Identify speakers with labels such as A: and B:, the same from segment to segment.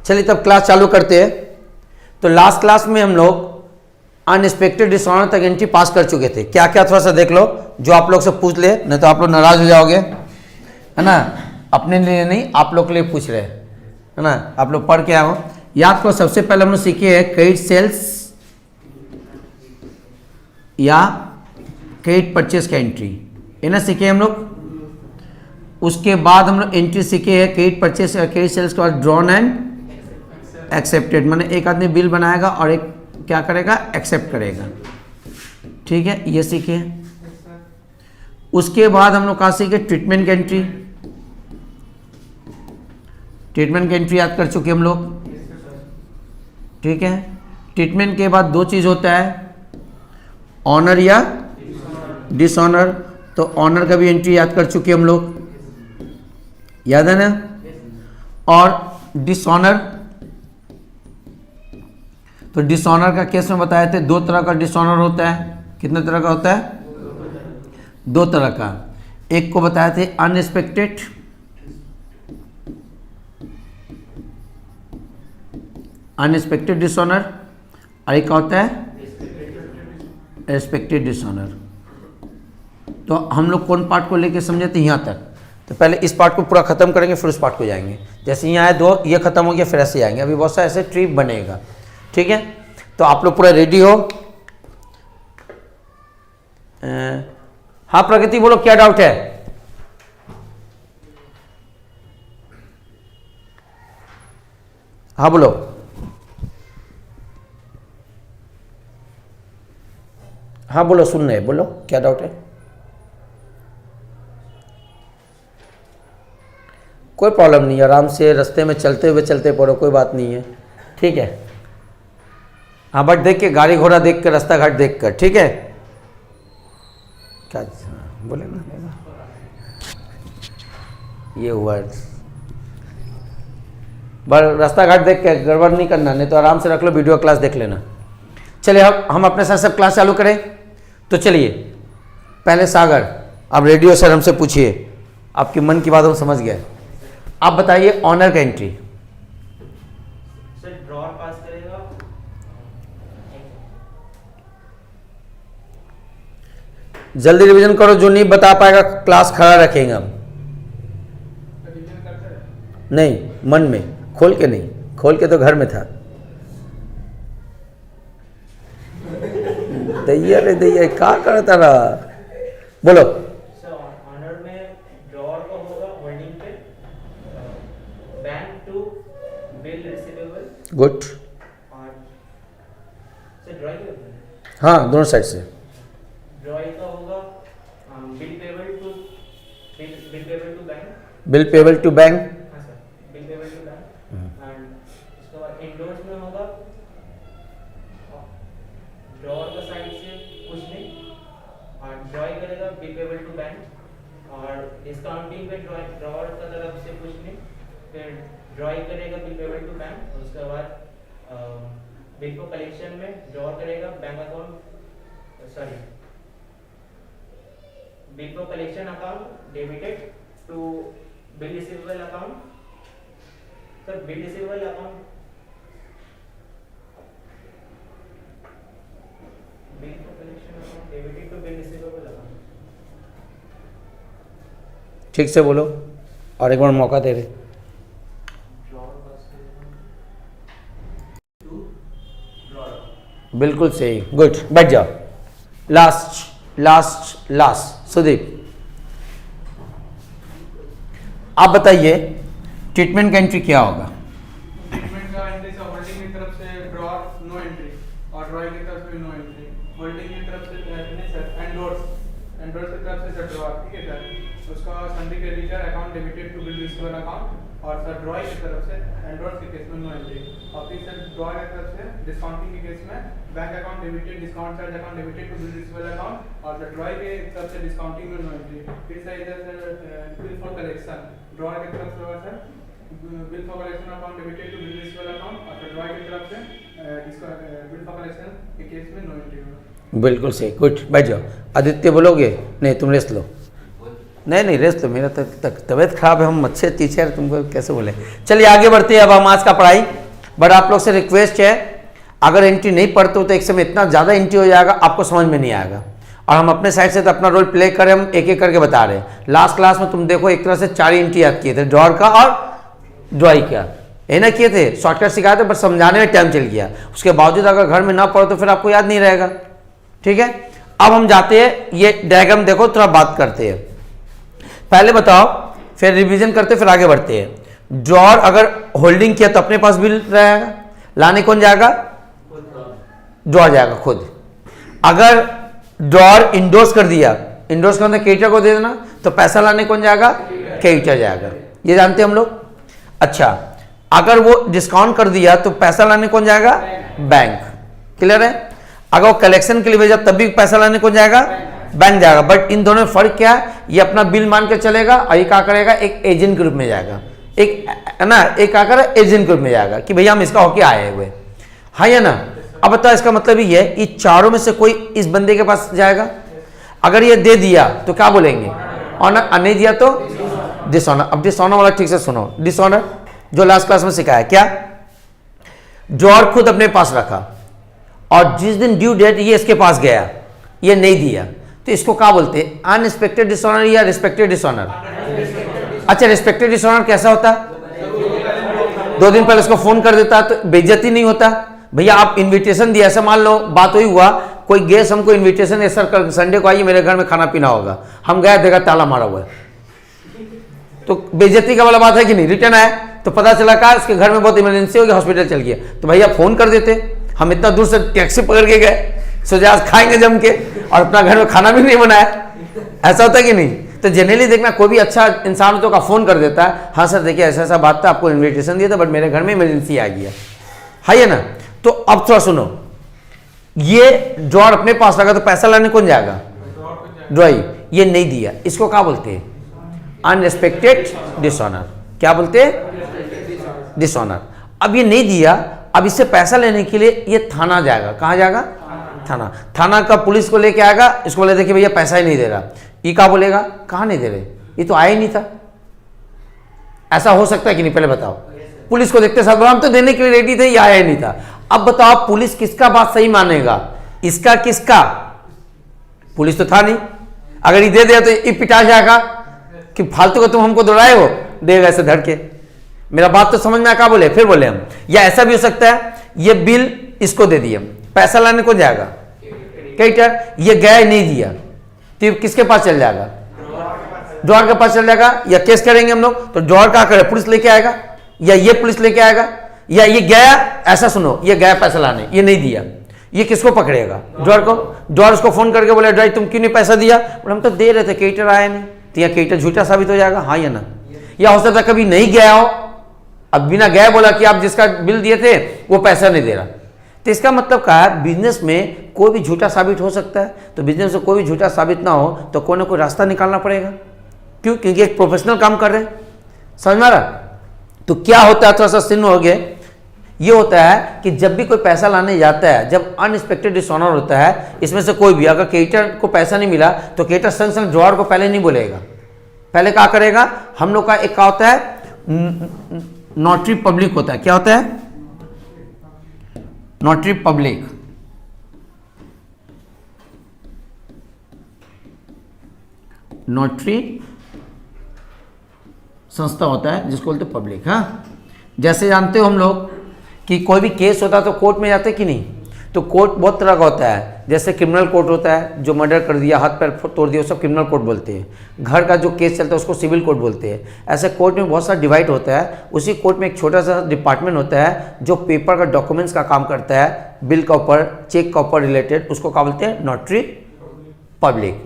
A: चलिए तब क्लास चालू करते हैं। तो लास्ट क्लास में हम लोग अनएक्सपेक्टेड डिसऑनर तक एंट्री पास कर चुके थे। क्या क्या थोड़ा सा देख लो, जो आप लोग से पूछ ले, नहीं तो आप लोग नाराज हो जाओगे, है ना। अपने लिए नहीं, आप लोग के लिए पूछ रहे हैं, है ना। आप लोग पढ़ के आओ। याद करो, सबसे पहले हम लोग सीखे हैं क्रेडिट सेल्स या क्रेडिट परचेस का एंट्री, है ना, सीखे हम लोग। उसके बाद हम लोग एंट्री सीखे हैं क्रेडिट परचेस और क्रेडिट सेल्स के बाद ड्रॉन एंड एक्सेप्टेड, माने एक आदमी बिल बनाएगा और एक क्या करेगा, एक्सेप्ट करेगा, ठीक है, ये सीखे। उसके बाद हम लोग कहाँ सीखे, ट्रीटमेंट की एंट्री। ट्रीटमेंट की एंट्री याद कर चुके हम लोग, ठीक है। ट्रीटमेंट के बाद दो चीज़ होता है, ऑनर या डिसऑनर। तो ऑनर का भी एंट्री याद कर चुके हम लोग, याद है ना। और डिसऑनर, तो डिसऑनर का केस में बताए थे दो तरह का डिसऑनर होता है। कितने तरह का होता है, दो तरह का। एक को बताए थे अनएक्सपेक्टेड, अनएक्सपेक्टेड डिसऑनर, और एक होता है एक्सपेक्टेड डिसऑनर। तो हम लोग कौन पार्ट को लेके समझे थे, यहाँ तक। तो पहले इस पार्ट को पूरा खत्म करेंगे, फिर उस पार्ट को जाएंगे। जैसे यहाँ आए दो, ये खत्म हो गया, फिर ऐसे आएंगे। अभी बहुत सा ऐसे ट्रिप बनेगा, ठीक है। तो आप लोग पूरा रेडी हो। हाँ प्रगति बोलो, क्या डाउट है। हाँ बोलो। हाँ बोलो, सुन रहे, बोलो क्या डाउट है। कोई प्रॉब्लम नहीं है, आराम से रास्ते में चलते हुए चलते पढ़ो, कोई बात नहीं है, ठीक है। हाँ बट देख के, गाड़ी घोड़ा देख कर, रास्ता घाट देख कर, ठीक है। क्या बोले ना, ये हुआ, बस रास्ता घाट देख के गड़बड़ नहीं करना, नहीं तो आराम से रख लो, वीडियो क्लास देख लेना। चलिए अब हम अपने साथ सब क्लास चालू करें। तो चलिए पहले सागर, अब रेडियो सर हमसे पूछिए, आपके मन की बात हम समझ गए। आप बताइए ऑनर का एंट्री।
B: सर ड्रॉर पास करेगा,
A: जल्दी रिवीजन करो, जो नहीं बता पाएगा क्लास खड़ा रखेंगे हम। नहीं, मन में, खोल के नहीं, खोल के तो घर में था। दैया रे दैया, क्या करता रहा, बोलो।
B: सर ऑनर में ड्रॉर का होगा होल्डिंग पे, bank to bill receivable,
A: good.
B: और सर ड्रॉइंग करते हैं,
A: हाँ दोनों साइड से।
B: ड्रॉइंग का होगा bill payable to bank,
A: bill payable to bank,
B: हाँ sir, bill payable to bank. And उसके बाद इंडोर्स में होगा ड्रॉर का साइड से कुछ नहीं, और ड्रॉ करेगा बिल पेबल टू बैंक, और डिस्काउंटिंग पे ड्रॉर का तरफ से कुछ नहीं, फिर ड्रॉ करेगा बिल पेबल टू बैंक। उसके बाद बिल को कलेक्शन में ड्रॉ करेगा बैंक अकाउंट, सॉरी, बिल को collection account debited to bill receivable account. Sir bill receivable account, bill को collection account debited to bill receivable account.
A: ठीक से बोलो, और एक बार मौका दे रहे। बिल्कुल सही, गुड, बैठ जाओ। लास्ट लास्ट लास्ट सुदीप, आप बताइए ट्रीटमेंट का एंट्री क्या होगा।
C: ट्रीटमेंट का एंट्री से होल्डिंग की तरफ से ड्रॉर नो एंट्री, और ड्रॉइंग की तरफ से नो एंट्री। होल्डिंग की तरफ से नहीं सर, एंडोर्स की तरफ से सर ड्रॉर, ठीक है सर। उसका sundry creditor account debited to bill receivable account, और सर ड्रॉइंग की तरफ से एंडोर्स के केस में नो एंट्री। और फिर सर ड्रॉर की तरफ से डिस्काउंटिंग के केस में bank account debited, discount charge account debited to bill receivable account, और सर ड्रॉइंग की तरफ से डिस्काउंटिंग में नो एंट्री। फिर सर इधर sir bill for collection, drawer की तरफ से होगा sir bill for collection account debited to bill receivable account, और सर ड्रॉइंग की तरफ से बिल फॉर कलेक्शन के केस में नो एंट्री होगा।
A: बिल्कुल सही, गुड, बैठ जाओ। आदित्य बोलोगे? नहीं, तुम रेस्ट लो। नहीं नहीं रेस्ट लो, मेरा तबीयत खराब है, हम अच्छे टीचर, तुमको कैसे बोले। चलिए आगे बढ़ते हैं, अब हम आज का पढ़ाई बट आप लोग से रिक्वेस्ट है, अगर एंट्री नहीं पढ़ते हो तो एक समय इतना ज़्यादा एंट्री हो जाएगा आपको समझ में नहीं आएगा। और हम अपने साइड से तो अपना रोल प्ले करें, हम एक एक करके बता रहे हैं। लास्ट क्लास में तुम देखो एक तरह से 4 एंट्री याद किए थे, ड्रॉर का और ड्रॉई का, ये ना किए थे, शॉर्टकट सिखाए थे, बट समझाने में टाइम चल गया। उसके बावजूद अगर घर में ना पढ़ो तो फिर आपको याद नहीं रहेगा। ठीक है, अब हम जाते हैं, ये डायग्राम देखो, थोड़ा बात करते हैं। पहले बताओ, फिर रिवीजन करते, फिर आगे बढ़ते हैं। ड्रॉर अगर होल्डिंग किया तो अपने पास बिल रहेगा, लाने कौन जाएगा? ड्रॉर जाएगा खुद। अगर ड्रॉर इंडोर्स कर दिया, इंडोर्स करना क्रेडिटर को दे देना, तो पैसा लाने कौन जाएगा? क्रेडिटर जाएगा। ये जानते हैं हम लोग। अच्छा, अगर वो डिस्काउंट कर दिया तो पैसा लाने कौन जाएगा? बैंक। क्लियर है? अगर वो कलेक्शन के लिए भेजा तब भी पैसा लाने कौन जाएगा? बैंक जाएगा। बट इन दोनों में फर्क क्या है? ये अपना बिल मान के चलेगा और ये क्या करेगा? एक एजेंट के रूप में जाएगा, एक है ना, एक क्या करेगा? एजेंट के रूप में जाएगा कि भैया हम इसका होके आए हुए। हाँ या ना? अब बताओ, इसका मतलब ये है, ये चारों में से कोई इस बंदे के पास जाएगा। अगर ये दे दिया तो क्या बोलेंगे? ऑनर। नहीं दिया तो डिसऑनर। अब डिसऑनर वाला ठीक से सुनो। डिसऑनर जो लास्ट क्लास में सिखाया, क्या? ड्रॉर खुद अपने पास रखा और जिस दिन ड्यू डेट ये इसके पास गया, ये नहीं दिया, तो इसको क्या बोलते हैं? अनएक्सपेक्टेड डिसऑनर या रिस्पेक्टेड डिसऑनर? अच्छा, रिस्पेक्टेड डिसऑनर कैसा होता? 2 दिन पहले उसको फोन कर देता तो बेइज्जती नहीं होता। भैया आप इनविटेशन दिया, ऐसा मान लो बात हुई हुआ, कोई गेस्ट हमको इनविटेशन है, सर संडे को आइए मेरे घर में खाना पीना होगा, हम गए, देखा ताला मारा हुआ है, तो बेइज्जती का वाला बात है कि नहीं? रिटर्न आया तो पता चला का उसके घर में बहुत इमरजेंसी हो गई, हॉस्पिटल चल गया, तो भैया फोन कर देते, हम इतना दूर से टैक्सी पकड़ के गए, सोचा आज खाएंगे जम के, और अपना घर में खाना भी नहीं बनाया। ऐसा होता है कि नहीं? तो जनरली देखना, कोई भी अच्छा इंसान तो का फोन कर देता है, हाँ सर देखिए ऐसा ऐसा बात था, आपको इन्विटेशन दिया था बट मेरे घर में इमरजेंसी आ गया, है ना? तो अब थोड़ा सुनो, ये ड्रॉर अपने पास रखा तो पैसा लाने कौन जाएगा? ड्रॉई। ये नहीं दिया, इसको क्या बोलते हैं? Unexpected dishonour. क्या बोलते हैं? डिसऑनर। अब ये नहीं दिया, अब इससे पैसा लेने के लिए ये थाना जाएगा। कहाँ जाएगा? थाना। थाना का पुलिस को लेके आएगा, इसको बोले देखिए भैया पैसा ही नहीं दे रहा। ये क्या बोलेगा? कहाँ नहीं दे रहे, ये तो आया ही नहीं था। ऐसा हो सकता है कि नहीं? पहले बताओ। पुलिस को देखते साथ हम तो देने के लिए रेडी थे, ये आया ही नहीं था। अब बताओ पुलिस किसका बात सही मानेगा? इसका किसका? पुलिस तो था नहीं, अगर ये दे दिया तो ये पिटा जाएगा कि फालतू को तुम हमको दौड़ाए हो, देगा ऐसे धड़ के। मेरा बात तो समझ में आया? बोले फिर बोले हम। या ऐसा भी हो सकता है, ये बिल इसको दे दिया, पैसा लाने को जाएगा क्रेडिटर, ये गया नहीं दिया तो किसके पास चल जाएगा? ड्रॉर के पास चल जाएगा। या केस करेंगे हम लोग तो ड्रॉर क्या करे? पुलिस लेके आएगा, या ये पुलिस लेके आएगा, या ये गया, ऐसा सुनो, ये गया पैसा लाने, ये नहीं दिया, ये किसको पकड़ेगा? ड्रॉर को। ड्रॉर उसको फोन करके बोले ड्रॉर तुम क्यों नहीं पैसा दिया? और हम तो दे रहे थे, क्रेडिटर आया नहीं, तो यह क्रेडिटर झूठा साबित हो जाएगा। हाँ या ना? या हो सकता है कभी नहीं गया हो, अब बिना गया बोला कि आप जिसका बिल दिए थे वो पैसा नहीं दे रहा, तो इसका मतलब क्या है? बिजनेस में कोई भी झूठा साबित हो सकता है। तो बिजनेस में कोई भी झूठा साबित ना हो तो कोई ना कोई रास्ता निकालना पड़ेगा। क्यों? क्योंकि एक प्रोफेशनल काम कर रहे हैं। समझ में आ रहा? तो क्या होता है, थोड़ा सा सिन हो गया, ये होता है कि जब भी कोई पैसा लाने जाता है, जब अनएक्सपेक्टेड डिसऑनर होता है, इसमें से कोई भी, अगर क्रेडिटर को पैसा नहीं मिला तो क्रेडिटर संग संग ड्रॉर को पहले नहीं बोलेगा, पहले क्या करेगा? हम लोग का एक क्या होता है? नोटरी पब्लिक होता है। क्या होता है? Notary public. नोटरी संस्था होता है जिसको बोलते पब्लिक। हाँ, जैसे जानते हो हम लोग कि कोई भी केस होता है तो कोर्ट में जाते कि नहीं? तो कोर्ट बहुत तरह का होता है। जैसे क्रिमिनल कोर्ट होता है, जो मर्डर कर दिया, हाथ पैर तोड़ दिया, सब क्रिमिनल कोर्ट बोलते हैं। घर का जो केस चलता है उसको सिविल कोर्ट बोलते हैं। ऐसे कोर्ट में बहुत सारा डिवाइड होता है। उसी कोर्ट में एक छोटा सा डिपार्टमेंट होता है जो पेपर का डॉक्यूमेंट्स का काम करता है, बिल का ऊपर, चेक का ऊपर रिलेटेड, उसको क्या बोलते हैं? Notary public.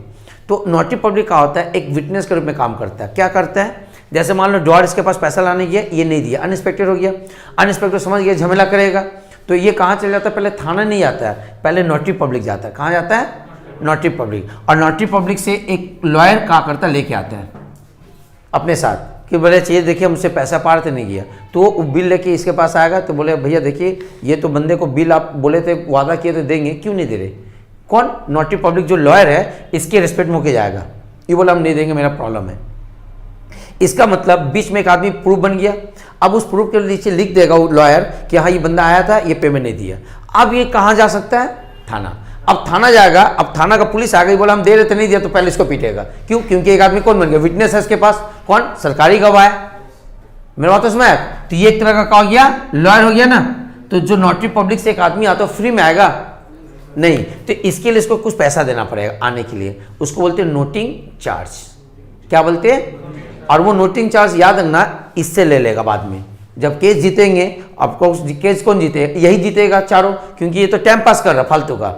A: तो नोटरी पब्लिक का होता है, एक विटनेस के रूप में काम करता है। क्या करता है? जैसे मान लो ड्रॉर इसके पास पैसा लाने गया, ये नहीं दिया, अनएक्सपेक्टेड हो गया, अनएक्सपेक्टेड समझ गया झमेला करेगा, तो ये कहाँ चल जाता है? पहले थाना नहीं आता है, पहले नोटरी पब्लिक जाता है। कहाँ जाता है? Notary public. और नोटरी पब्लिक से एक लॉयर क्या करता है? लेके आता है अपने साथ कि बोले चाहिए देखिए मुझसे पैसा पार तो नहीं गया, तो वो बिल लेके इसके पास आएगा, तो बोले भैया देखिए ये तो बंदे को बिल आप बोले थे, वादा किए तो देंगे, क्यों नहीं दे रहे? कौन? नोटरी पब्लिक जो लॉयर है, इसके रिस्पेक्ट में जाएगा, ये बोला हम नहीं देंगे, मेरा प्रॉब्लम है। इसका मतलब बीच में एक आदमी प्रूफ बन गया। अब उस प्रूफ के नीचे लिख देगा वो लॉयर कि हाँ ये बंदा आया था, ये पेमेंट नहीं दिया। अब ये कहाँ जा सकता है? थाना। अब थाना जाएगा, अब थाना का पुलिस आ गई, बोला हम दे रहे थे नहीं दिया, तो पहले इसको पीटेगा। क्यों? क्योंकि एक आदमी कौन बन गया? विटनेस है इसके पास। कौन? सरकारी गवाह है। मेरा बात तो समझ। तो ये एक तरह का क्या हो गया? लॉयर हो गया ना। तो जो नोटरी पब्लिक से एक आदमी आता है फ्री में आएगा नहीं, तो इसके लिए इसको कुछ पैसा देना पड़ेगा आने के लिए। उसको बोलते हैं नोटिंग चार्ज। क्या बोलते हैं? और वो नोटिंग चार्ज याद रखना इससे ले लेगा बाद में जब केस जीतेंगे। आपको केस कौन जीते? यही जीतेगा चारों, क्योंकि ये तो टाइम पास कर रहा फालतू का।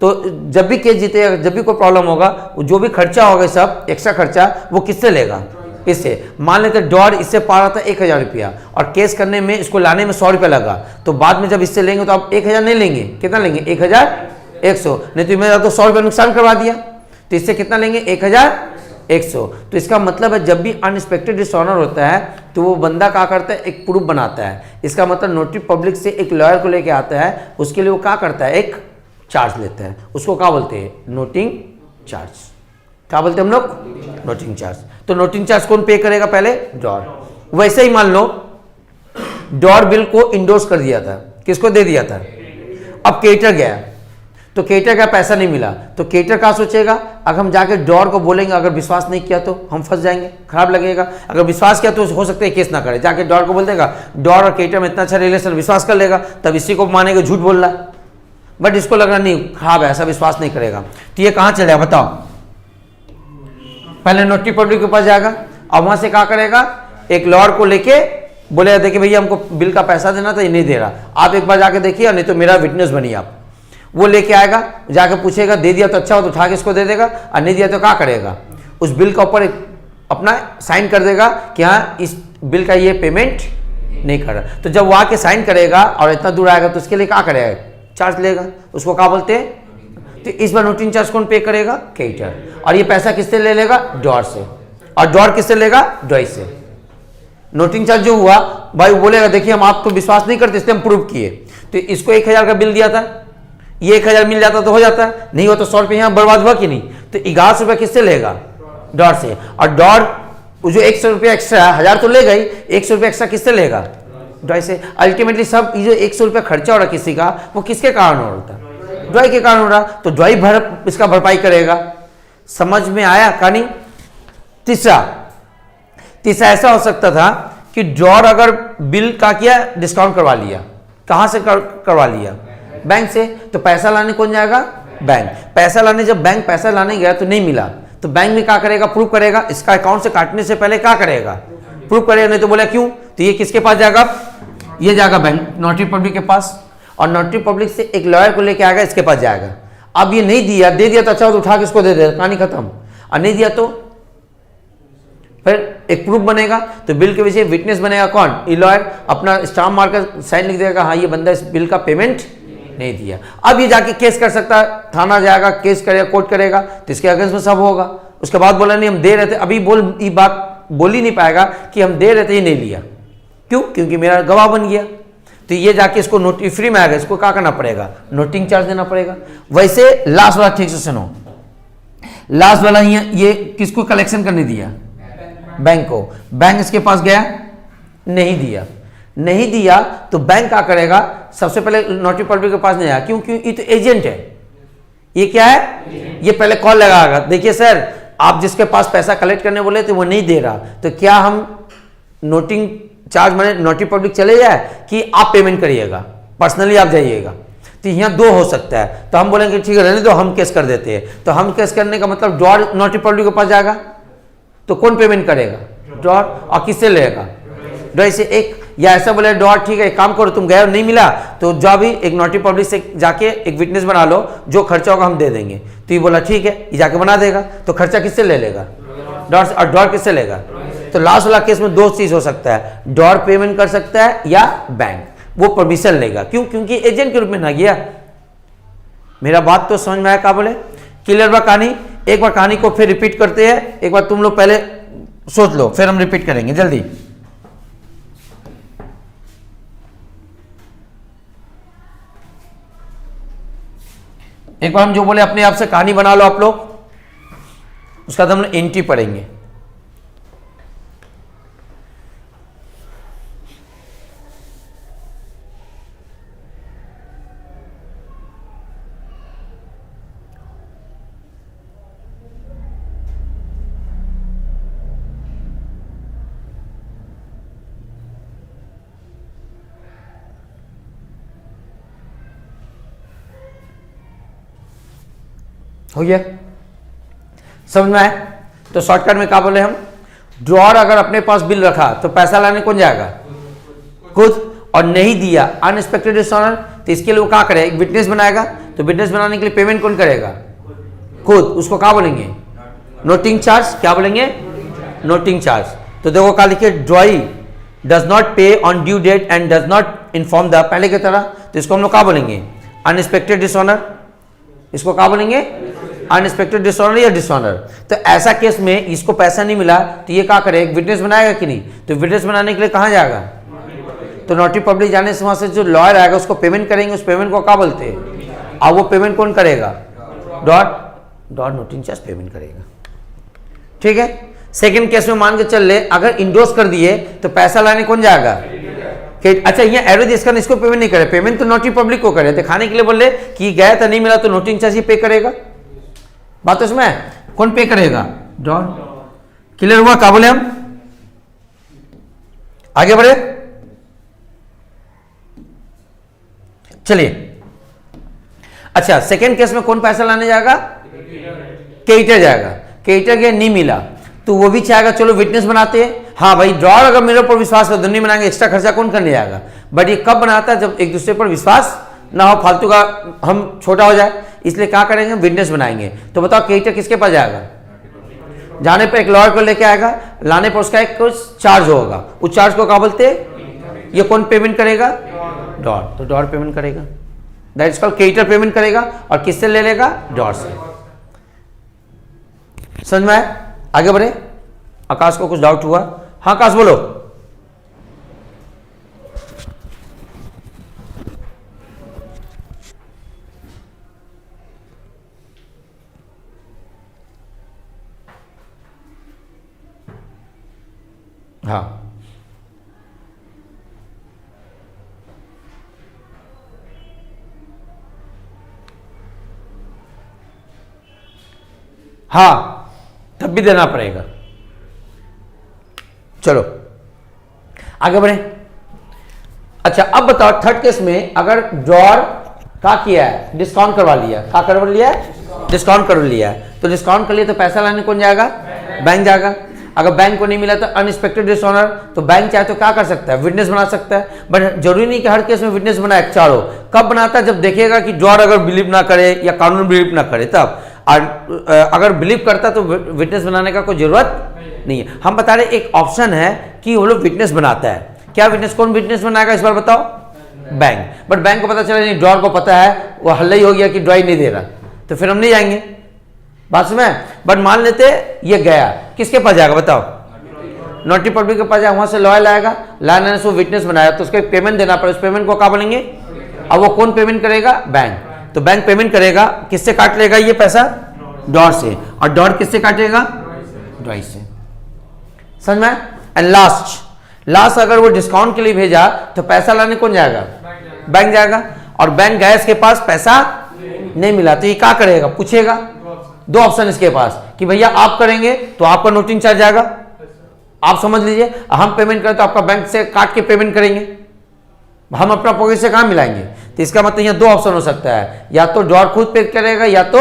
A: तो जब भी केस जीतेगा, जब भी कोई प्रॉब्लम होगा, जो भी खर्चा होगा सब एक्स्ट्रा खर्चा वो किससे लेगा? इससे। मान लेते डॉर इससे पा रहा था 1000 रुपया और केस करने में इसको लाने में 100 रुपया लगा, तो बाद में जब इससे लेंगे तो आप 1000 नहीं लेंगे, कितना लेंगे? 1100। नहीं तो मेरा तो 100 रुपया नुकसान करवा दिया, तो इससे कितना लेंगे? 1100। तो इसका मतलब है जब भी अनएक्सपेक्टेड डिसऑनर होता है तो वो बंदा क्या करता है? एक प्रूफ बनाता है। इसका मतलब नोटरी पब्लिक से एक लॉयर को लेके आता है, उसके लिए वो क्या करता है? एक चार्ज लेता है। उसको क्या बोलते हैं? Noting charge. क्या बोलते हैं हम लोग? Noting charge. तो नोटिंग चार्ज कौन पे करेगा? पहले डॉर। वैसे ही मान लो डॉर बिल को इंडोर्स कर दिया था, किसको दे दिया था? अब केटर गया, तो केटर का पैसा नहीं मिला, तो केटर क्या सोचेगा? अगर हम जाके डॉर को बोलेंगे, अगर विश्वास नहीं किया तो हम फंस जाएंगे, खराब लगेगा। अगर विश्वास किया तो हो सकता है केस ना करे, जाके डॉर को बोल देगा, डॉर और केटर में इतना अच्छा रिलेशन, विश्वास कर लेगा, तब इसी को मानेगा झूठ बोल रहा है। बट इसको लग रहा नहीं, खराब है, ऐसा विश्वास नहीं करेगा। तो ये कहाँ चलेगा बताओ? पहले नोटरी पब्लिक के पास जाएगा, अब वहां से क्या करेगा? एक लॉयर को लेके बोलेगा देखिए भैया हमको बिल का पैसा देना था, ये नहीं दे रहा, आप एक बार जाके देखिए, नहीं तो मेरा विटनेस बनिए आप। वो लेके आएगा, जाके पूछेगा, दे दिया तो अच्छा हो तो उठा के इसको दे देगा, और नहीं दिया तो क्या करेगा? उस बिल का ऊपर अपना साइन कर देगा कि हाँ इस बिल का ये पेमेंट नहीं कर रहा। तो जब वो आके साइन करेगा और इतना दूर आएगा तो उसके लिए क्या करेगा? चार्ज लेगा। उसको क्या बोलते हैं? तो इस बार नोटिंग चार्ज कौन पे करेगा? क्रेडिटर। और ये पैसा किससे ले लेगा? डॉर से। और डॉर किससे लेगा? डॉय से। नोटिंग चार्ज जो हुआ भाई बोलेगा देखिए हम आप तो विश्वास नहीं करते इसलिए हम प्रूव किए, तो इसको 1000 का बिल दिया था, ये 1000 मिल जाता तो हो जाता है, नहीं हो तो 100 रुपये यहाँ बर्बाद हुआ कि नहीं? तो 1100 रुपये किससे लेगा? डॉर से। और डॉर जो 100 रुपया एक्स्ट्रा 1000 तो ले गई, 100 रुपये एक्स्ट्रा किससे लेगा? डॉय से। अल्टीमेटली सब ये जो 100 रुपया खर्चा हो रहा किसी का, वो किसके कारण हो रहा था? ड्राई के कारण हो रहा, तो ड्राई इसका भरपाई करेगा। समझ में आया कहानी? तीसरा ऐसा हो सकता था कि ड्रॉर अगर बिल का किया डिस्काउंट करवा लिया, कहां से करवा लिया? बैंक से। तो पैसा लाने कौन जाएगा? बैंक। पैसा लाने जब बैंक पैसा लाने गया तो नहीं मिला, तो बैंक में क्या करेगा? प्रूफ करेगा। इसका अकाउंट से काटने से पहले क्या करेगा? प्रूफ करेगा। नहीं तो बोला क्यों? तो ये किसके पास जाएगा? ये जाएगा बैंक, नोटरी पब्लिक के पास। और नोटरी पब्लिक से एक लॉयर को लेके आएगा, इसके पास जाएगा। अब ये नहीं दिया, दे दिया तो अच्छा हो तो उठा के इसको दे दे, कहानी खत्म। और नहीं दिया तो फिर एक प्रूफ बनेगा, तो बिल के विषय विटनेस बनेगा कौन? ये लॉयर। अपना स्टाम्प मारकर साइन लिख देगा, हाँ ये बंदा इस बिल का पेमेंट नहीं दिया। अब ये जाके केस कर सकता है, थाना जाएगा, केस करेगा, कोर्ट करेगा, तो इसके अगेंस्ट में सब होगा। उसके बाद बोला नहीं हम दे रहे थे, अभी ये बात बोल ही नहीं पाएगा कि हम दे रहे थे ये नहीं लिया। क्यों? क्योंकि मेरा गवाह बन गया। तो ये जाके इसको नोट फ्री में आएगा, इसको क्या करना पड़ेगा? नोटिंग चार्ज देना पड़ेगा। वैसे लास्ट वाला ठीक से सुनो, लास्ट वाला ये किसको कलेक्शन करने दिया? बैंक को। बैंक इसके पास गया, नहीं दिया। नहीं दिया तो बैंक क्या करेगा? सबसे पहले नोटरी पब्लिक के पास नहीं आया, क्योंकि ये तो एजेंट है। ये क्या है? ये पहले कॉल लगाएगा, देखिए सर आप जिसके पास पैसा कलेक्ट करने बोले थे वो नहीं दे रहा, तो क्या हम नोटिंग चार्ज माने नोटरी पब्लिक चले जाए कि आप पेमेंट करिएगा, पर्सनली आप जाइएगा? तो यहाँ दो हो सकता है। तो हम बोलेंगे ठीक है रहने दो, हम केस कर देते हैं। तो हम केस करने का मतलब ड्रॉर नोटरी पब्लिक के पास जाएगा, तो कौन पेमेंट करेगा? ड्रॉर। और किससे लेगा? ड्रॉर से एक। या ऐसा बोले ड्रॉर ठीक है एक काम करो, तुम गए और नहीं मिला तो जो भी एक नोटरी पब्लिक से जाके एक विटनेस बना लो, जो खर्चा होगा हम दे देंगे। तो ये बोला ठीक है, ये जाके बना देगा, तो खर्चा किससे ले लेगा? ड्रॉर से। और ड्रॉर किससे लेगा? तो लास्ट वाला केस में दो चीज हो सकता है, ड्रॉर पेमेंट कर सकता है या बैंक वो परमिशन लेगा। क्यों? क्योंकि एजेंट के रूप में ना गया। मेरा बात तो समझ में आया? क्या बोले? क्लियर बा कहानी? एक बार कहानी को फिर रिपीट करते हैं, एक बार तुम लोग पहले सोच लो, फिर हम रिपीट करेंगे जल्दी। एक बार हम जो बोले अपने आप से कहानी बना लो आप लोग, उसका हम एंट्री पढ़ेंगे। हो गया, समझ में आए? तो शॉर्टकट में क्या बोले हम, ड्रॉर अगर अपने पास बिल रखा तो पैसा लाने कौन जाएगा, खुद, और नहीं दिया अनएक्सपेक्टेड डिसऑनर, तो इसके लिए वो क्या करेगा, एक विटनेस बनाएगा, तो विटनेस बनाने के लिए पेमेंट कौन करेगा, खुद, उसको क्या बोलेंगे, नोटिंग चार्ज, क्या बोलेंगे, नोटिंग चार्ज। तो देखो क्या लिखे, drawee does not pay on due date and does not inform the, पहले की तरह, तो इसको हम लोग क्या बोलेंगे, अनएक्सपेक्टेड डिसऑनर, इसको क्या बोलेंगे, अनएक्सपेक्टेड डिसऑनर या डिसऑनर। तो ऐसा केस में इसको पैसा नहीं मिला तो ये क्या करे, एक विटनेस बनाएगा कि नहीं, तो विटनेस बनाने के लिए कहाँ जाएगा, तो नोटरी पब्लिक जाने से वहां से जो लॉयर आएगा उसको पेमेंट करेंगे, उस पेमेंट को क्या बोलते हैं, अब वो पेमेंट कौन करेगा, डॉट नोटिंग चार्ज पेमेंट करेगा। ठीक है, सेकंड केस में मान के चल ले, अगर इंडोर्स कर दिए तो पैसा लाने कौन जाएगा, अच्छा ये एरो जिसका इसको पेमेंट नहीं करे, पेमेंट तो नोटरी पब्लिक को करे, दिखाने के लिए बोले कि गया था नहीं मिला तो नोटिंग चार्ज ही पे करेगा, बात तो इसमें कौन पे करेगा, डॉट। क्लियर हुआ, क्या बोले हम, आगे बढ़े, चलिए। अच्छा सेकेंड केस में कौन पैसा लाने जाएगा, क्रेडिटर जाएगा, क्रेडिटर के नहीं मिला तो वो भी चाहेगा चलो विटनेस बनाते हैं, हाँ भाई ड्रॉर अगर मेरे ऊपर विश्वास कर, नहीं बनाएंगे, एक्स्ट्रा खर्चा कौन करने जाएगा, बट ये कब बनाता है, जब एक दूसरे पर विश्वास ना हो, फालतू का हम छोटा हो जाए, इसलिए क्या करेंगे, विटनेस बनाएंगे। तो बताओ क्रेडिटर किसके पास जाएगा, जाने पर एक लॉयर को लेके आएगा, लाने पर उसका एक कुछ चार्ज होगा, उस चार्ज को क्या बोलते हैं, ये कौन पेमेंट करेगा, डॉट, तो डॉट पेमेंट करेगा, that is called creditor payment करेगा, और किससे ले लेगा, डॉट से। समझ में आया, आगे बढ़े। आकाश को कुछ डाउट हुआ, हाँ आकाश बोलो। हाँ हाँ तब भी देना पड़ेगा। चलो आगे बढ़े। अच्छा अब बताओ थर्ड केस में अगर ड्रॉर क्या किया है, डिस्काउंट करवा लिया, क्या करवा लिया है, डिस्काउंट कर लिया है, तो डिस्काउंट कर लिया तो पैसा लाने कौन जाएगा, बैंक जाएगा। अगर बैंक को नहीं मिला तो अनएक्सपेक्टेड डिसऑनर, तो बैंक चाहे तो क्या कर सकता है, विटनेस बना सकता है, बट जरूरी नहीं कि हर केस में विटनेस बनाए। चारों कब बनाता है, जब देखेगा कि ड्रॉर अगर बिलीव ना करे या कानून बिलीव ना करे तब, और अगर बिलीव करता तो विटनेस बनाने का कोई जरूरत नहीं है। हम बता रहे एक ऑप्शन है कि वो लोग विटनेस बनाता है, क्या विटनेस, कौन विटनेस बनाएगा इस बार बताओ, बैंक। बट बैंक को पता चला नहीं, ड्रॉर को पता है, वो हल्ला ही हो गया कि ड्रॉई नहीं दे रहा, तो फिर हम नहीं जाएंगे, बात समझ। बट मान लेते ये गया, किसके पास जाएगा बताओ, नोटरी पब्लिक के पास जाएगा, वहां से लॉयर लाएगा, लाने से वो विटनेस बनाया तो उसको पेमेंट देना पड़े, उस पेमेंट को क्या बोलेंगे, अब वो कौन पेमेंट करेगा, बैंक। तो बैंक पेमेंट करेगा, किससे काट लेगा ये पैसा, ड्रॉर से, और ड्रॉर किससे काटेगा, ड्रॉई से, समझ में। एंड लास्ट अगर वो डिस्काउंट के लिए भेजा तो पैसा लाने कौन जाएगा, बैंक जाएगा, और बैंक गया इसके पास पैसा नहीं मिला तो ये क्या करेगा, पूछेगा। दो ऑप्शन इसके पास कि भैया आप करेंगे तो आपका नोटिंग चार्ज जाएगा, आप समझ लीजिए, हम पेमेंट करें तो आपका बैंक से काट के पेमेंट करेंगे, हम अपना पॉकेट से कहाँ मिलाएंगे। तो इसका मतलब यहाँ दो ऑप्शन हो सकता है, या तो ड्रॉर खुद पे करेगा या तो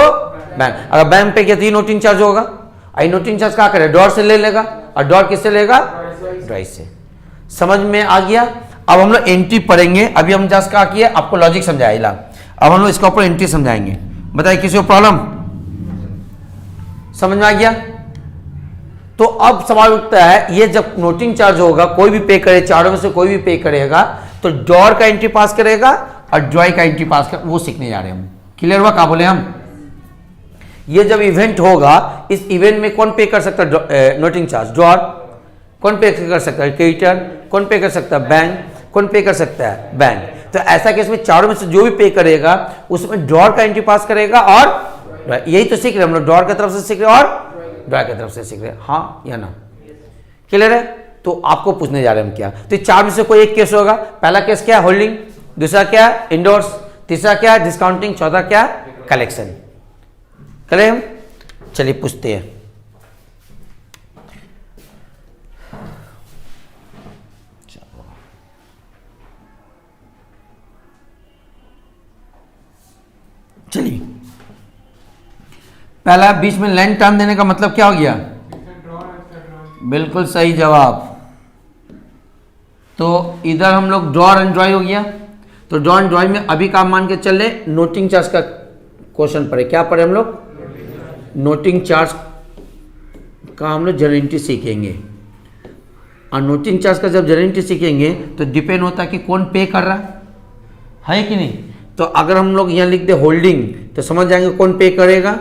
A: बैंक। अगर बैंक पे किया तो नोटिंग चार्ज होगा, आई नोटिंग चार्ज क्या करे, ड्रॉर से ले लेगा, और ड्रॉर किससे लेगा, ड्रॉई से। समझ में आ गया। अब हम लोग एंट्री पढ़ेंगे, अभी हम जस्ट क्या किया आपको लॉजिक समझाया, अब हम लोग इसका ऊपर एंट्री समझाएंगे। बताइए किसी को प्रॉब्लम, समझ में आ गया। तो अब सवाल उठता है, ये जब नोटिंग चार्ज होगा, कोई भी पे करे, चारों में से कोई भी पे करेगा तो ड्रॉर का एंट्री पास करेगा और ड्रॉई का एंट्री पास कर, वो सीखने जा रहे हैं हम। क्लियर हुआ, क्या बोले हम, ये जब इवेंट होगा, इस इवेंट में कौन पे कर सकता है नोटिंग चार्ज, ड्रॉर। कौन पे कर सकता है, क्रेडिटर। कौन पे कर सकता है, बैंक। कौन पे कर सकता है, बैंक। तो ऐसा केस में चारों में से जो भी पे करेगा उसमें ड्रॉर का एंट्री पास करेगा, और यही तो सीख रहे हम लोग, ड्रॉर की तरफ से सीख रहे और ड्रॉर की तरफ से सीख रहे, हाँ या ना। क्लियर है। तो आपको पूछने जा रहे हैं हम क्या, तो चार में से कोई एक केस होगा। पहला केस क्या है, होल्डिंग। दूसरा क्या है, इंडोर्स। तीसरा क्या है, डिस्काउंटिंग। चौथा क्या है, कलेक्शन। करें हम, चलिए पूछते हैं। चलिए पहला बीच में लेंथ टर्म देने का मतलब क्या हो गया? बिल्कुल सही जवाब। तो इधर हम लोग ड्रॉर एंड ड्रॉई हो गया। तो ड्रॉ एंड ड्रॉई में अभी काम मान के चल रहे नोटिंग चार्ज का क्वेश्चन पढ़े। क्या पढ़े हम लोग? नोटिंग चार्ज का हम लोग जनरलिटी सीखेंगे। और नोटिंग चार्ज का जब जनरलिटी सीखेंगे तो डिपेंड होता है कि कौन पे कर रहा है कि नहीं। तो अगर हम लोग यहाँ लिख दे होल्डिंग तो समझ जाएंगे कौन पे करेगा?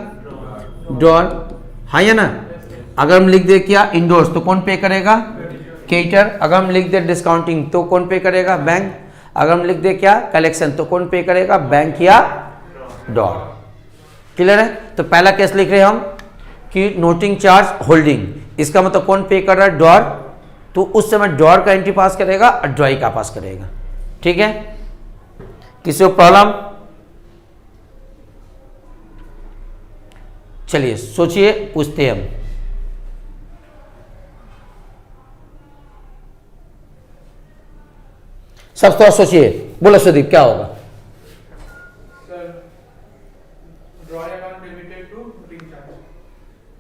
A: ड्रॉर, हाँ या ना। अगर हम लिख दे क्या इंडोर्स तो कौन पे करेगा? क्रेडिटर। अगर हम लिख दे डिस्काउंटिंग तो कौन पे करेगा? बैंक। अगर हम लिख दे क्या कलेक्शन तो कौन पे करेगा? बैंक या ड्रॉर। क्लियर है? तो पहला केस लिख रहे हम कि नोटिंग चार्ज होल्डिंग, इसका मतलब कौन पे कर रहा है? ड्रॉर। तो उस समय ड्रॉर का एंट्री पास करेगा और ड्रॉई का पास करेगा। ठीक है, किसी को प्रॉब्लम? चलिए सोचिए, पूछते हैं हम। सब थोड़ा सोचिए, बोलो सुदीप क्या होगा?
C: Sir draw account debited to noting charge.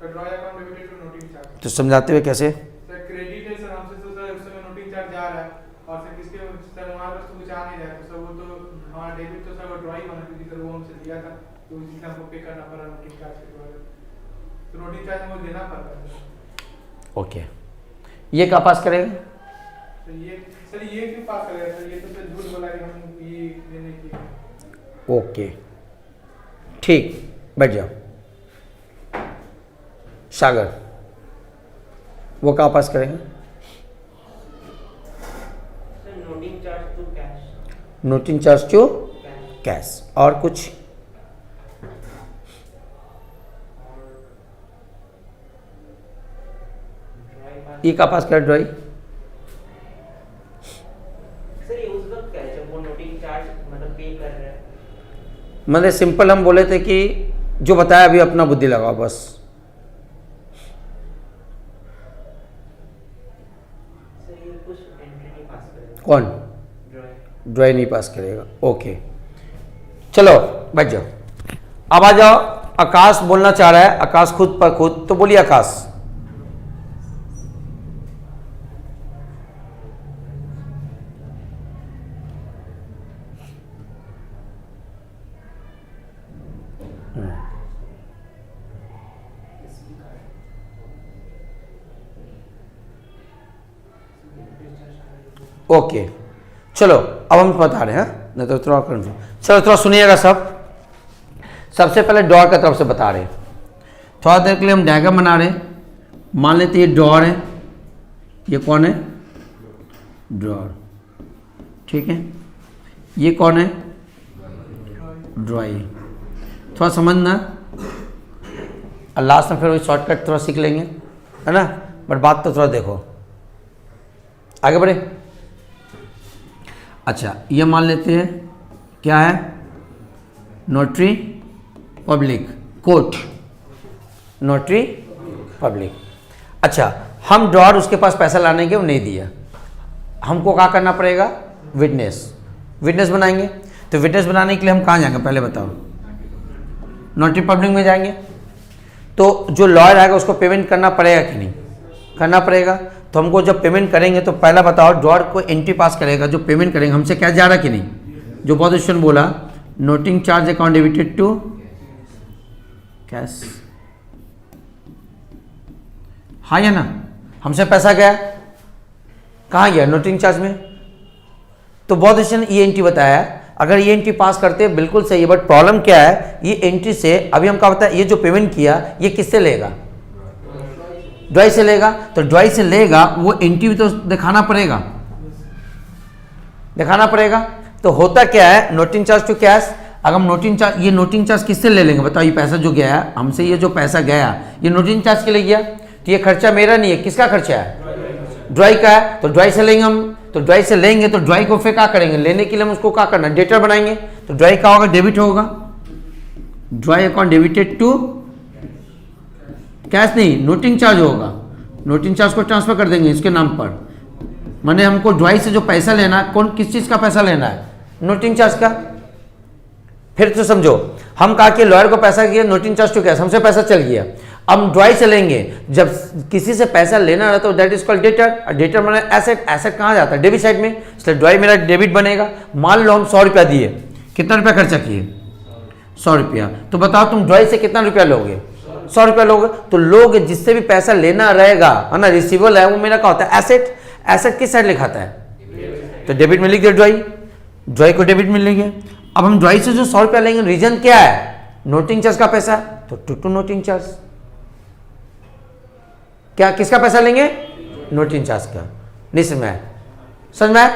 C: Sir draw account debited to noting charge.
A: तो समझाते हुए कैसे?
C: सर क्रेडिट है सर हमसे, तो सर उस समय नोटिंग चार्ज जा रहा है और सर किसके सर हमारे पास तो कुछ आ नहीं रहा है, तो सर वो तो हमारा डेबिट तो सर वो ड्रॉ ही बना, क्योंकि सर वो हमसे लिया था तो इसलिए हमको पे करना पड़ा नोटिंग चार्ज के द्वारा। तो नोटिंग चार्ज हमको देना पड़ता है।
A: ओके, ये क्या पास करेगा?
C: सर ये क्यों पास करेगा सर? ये तो सर झूठ बोला कि हम ये लेने की।
A: ओके ठीक, बैठ जाओ। सागर, वो कहाँ पास करेंगे?
B: Sir noting charge to cash.
A: Noting charge to cash. और कुछ? ये कहाँ पास करे? ड्रॉई।
B: सर ये उस वक्त क्या है जब वो नोटिंग चार्ज मतलब पे कर रहा है।
A: मतलब सिंपल हम बोले थे कि जो बताया अभी अपना बुद्धि लगाओ बस।
B: सर ये कुछ एंट्री नहीं पास करेगा।
A: कौन?
B: ड्रॉइंग।
A: ड्रॉई नहीं पास करेगा। ओके चलो बैठ जाओ। अब आ जाओ, आकाश बोलना चाह रहा है, आकाश खुद पर खुद, तो बोलिए आकाश। ओके चलो अब हम बता रहे हैं, नहीं तो थोड़ा कंफ्यूज। चलो थोड़ा सुनिएगा सब। सबसे पहले डॉर की तरफ से बता रहे हैं। थोड़ा देर के लिए हम डायग्राम बना रहे हैं। मान लेते ये डॉर है, ये कौन है? ड्रॉर। ठीक है, ये कौन है? ड्रॉई। थोड़ा समझना, और लास्ट में फिर वही शॉर्टकट थोड़ा सीख लेंगे, है ना। बट बात तो थोड़ा देखो, आगे बढ़े। अच्छा ये मान लेते हैं क्या है? Notary public court, notary public. अच्छा हम ड्रॉर उसके पास पैसा लाने के वो नहीं दिया, हमको क्या करना पड़ेगा? विटनेस। विटनेस बनाएंगे। तो विटनेस बनाने के लिए हम कहाँ जाएंगे पहले बताओ? नोटरी पब्लिक में जाएंगे। तो जो लॉयर आएगा उसको पेमेंट करना पड़ेगा कि नहीं? करना पड़ेगा। तो हमको जब पेमेंट करेंगे तो पहला बताओ ड्रॉर को एंट्री पास करेगा, जो पेमेंट करेंगे हमसे क्या जा रहा कि नहीं? जो बहुत क्वेश्चन बोला noting charge account debited to cash, हाँ या ना। हमसे पैसा गया, कहाँ गया? नोटिंग चार्ज में। तो बहुत क्वेश्चन ये एंट्री बताया, अगर ये एंट्री पास करते हैं बिल्कुल सही है। बट प्रॉब्लम क्या है? ये एंट्री से अभी हम क्या बताया, ये जो पेमेंट किया ये किससे लेगा? ड्रॉई से लेगा। तो ड्रॉई से लेगा, वो एंट्री भी तो दिखाना पड़ेगा, दिखाना पड़ेगा। तो होता क्या है? Noting charge to cash. अगर हम नोटिंग चार्ज, ये नोटिंग चार्ज किससे ले लेंगे बताओ? ये पैसा जो गया है हमसे, ये जो पैसा गया ये नोटिंग चार्ज के लिए गया, तो ये खर्चा मेरा नहीं है, किसका खर्चा है? ड्रॉई का है। तो ड्रॉई से लेंगे हम। तो ड्रॉई से लेंगे तो ड्रॉई को फिर क्या करेंगे? लेने के लिए हम उसको क्या करना? डेटर बनाएंगे। तो ड्रॉई का होगा? डेबिट होगा। Drawee account debited to cash नहीं, नोटिंग चार्ज होगा। नोटिंग चार्ज को ट्रांसफर कर देंगे इसके नाम पर। माने हमको ड्रॉई से जो पैसा लेना है, कौन किस चीज़ का पैसा लेना है? नोटिंग चार्ज का। फिर तो समझो हम कहा कि लॉयर को पैसा किया, नोटिंग चार्ज टू कैश, हमसे पैसा चल गया। अब ड्रॉई चलेंगे, जब किसी से पैसा लेना रहता है that is called debtor. Debtor माने एसेट, एसेट कहाँ जाता है? डेबिट साइड में, इसलिए ड्रॉई मेरा डेबिट बनेगा। मान लो हम 100 रुपया दिए, कितना रुपया खर्चा किए? 100 रुपया। तो बताओ तुम ड्रॉई से कितना रुपया लोगे? 100 रुपया लोगे। तो लोग जिससे भी पैसा लेना रहेगा है ना, रिसीवेबल है, वो मेरा क्या होता है? एसेट। एसेट किस साइड लिखाता है? तो डेबिट में लिख दिया ड्रॉई, ड्रॉई को डेबिट में लेंगे। अब हम ड्रॉई से जो 100 रुपया लेंगे, रीजन क्या है? नोटिंग चार्ज का पैसा, तो टू नोटिंग चार्ज। क्या किसका पैसा लेंगे? नोटिंग चार्ज का। नहीं समझ में? समझ में?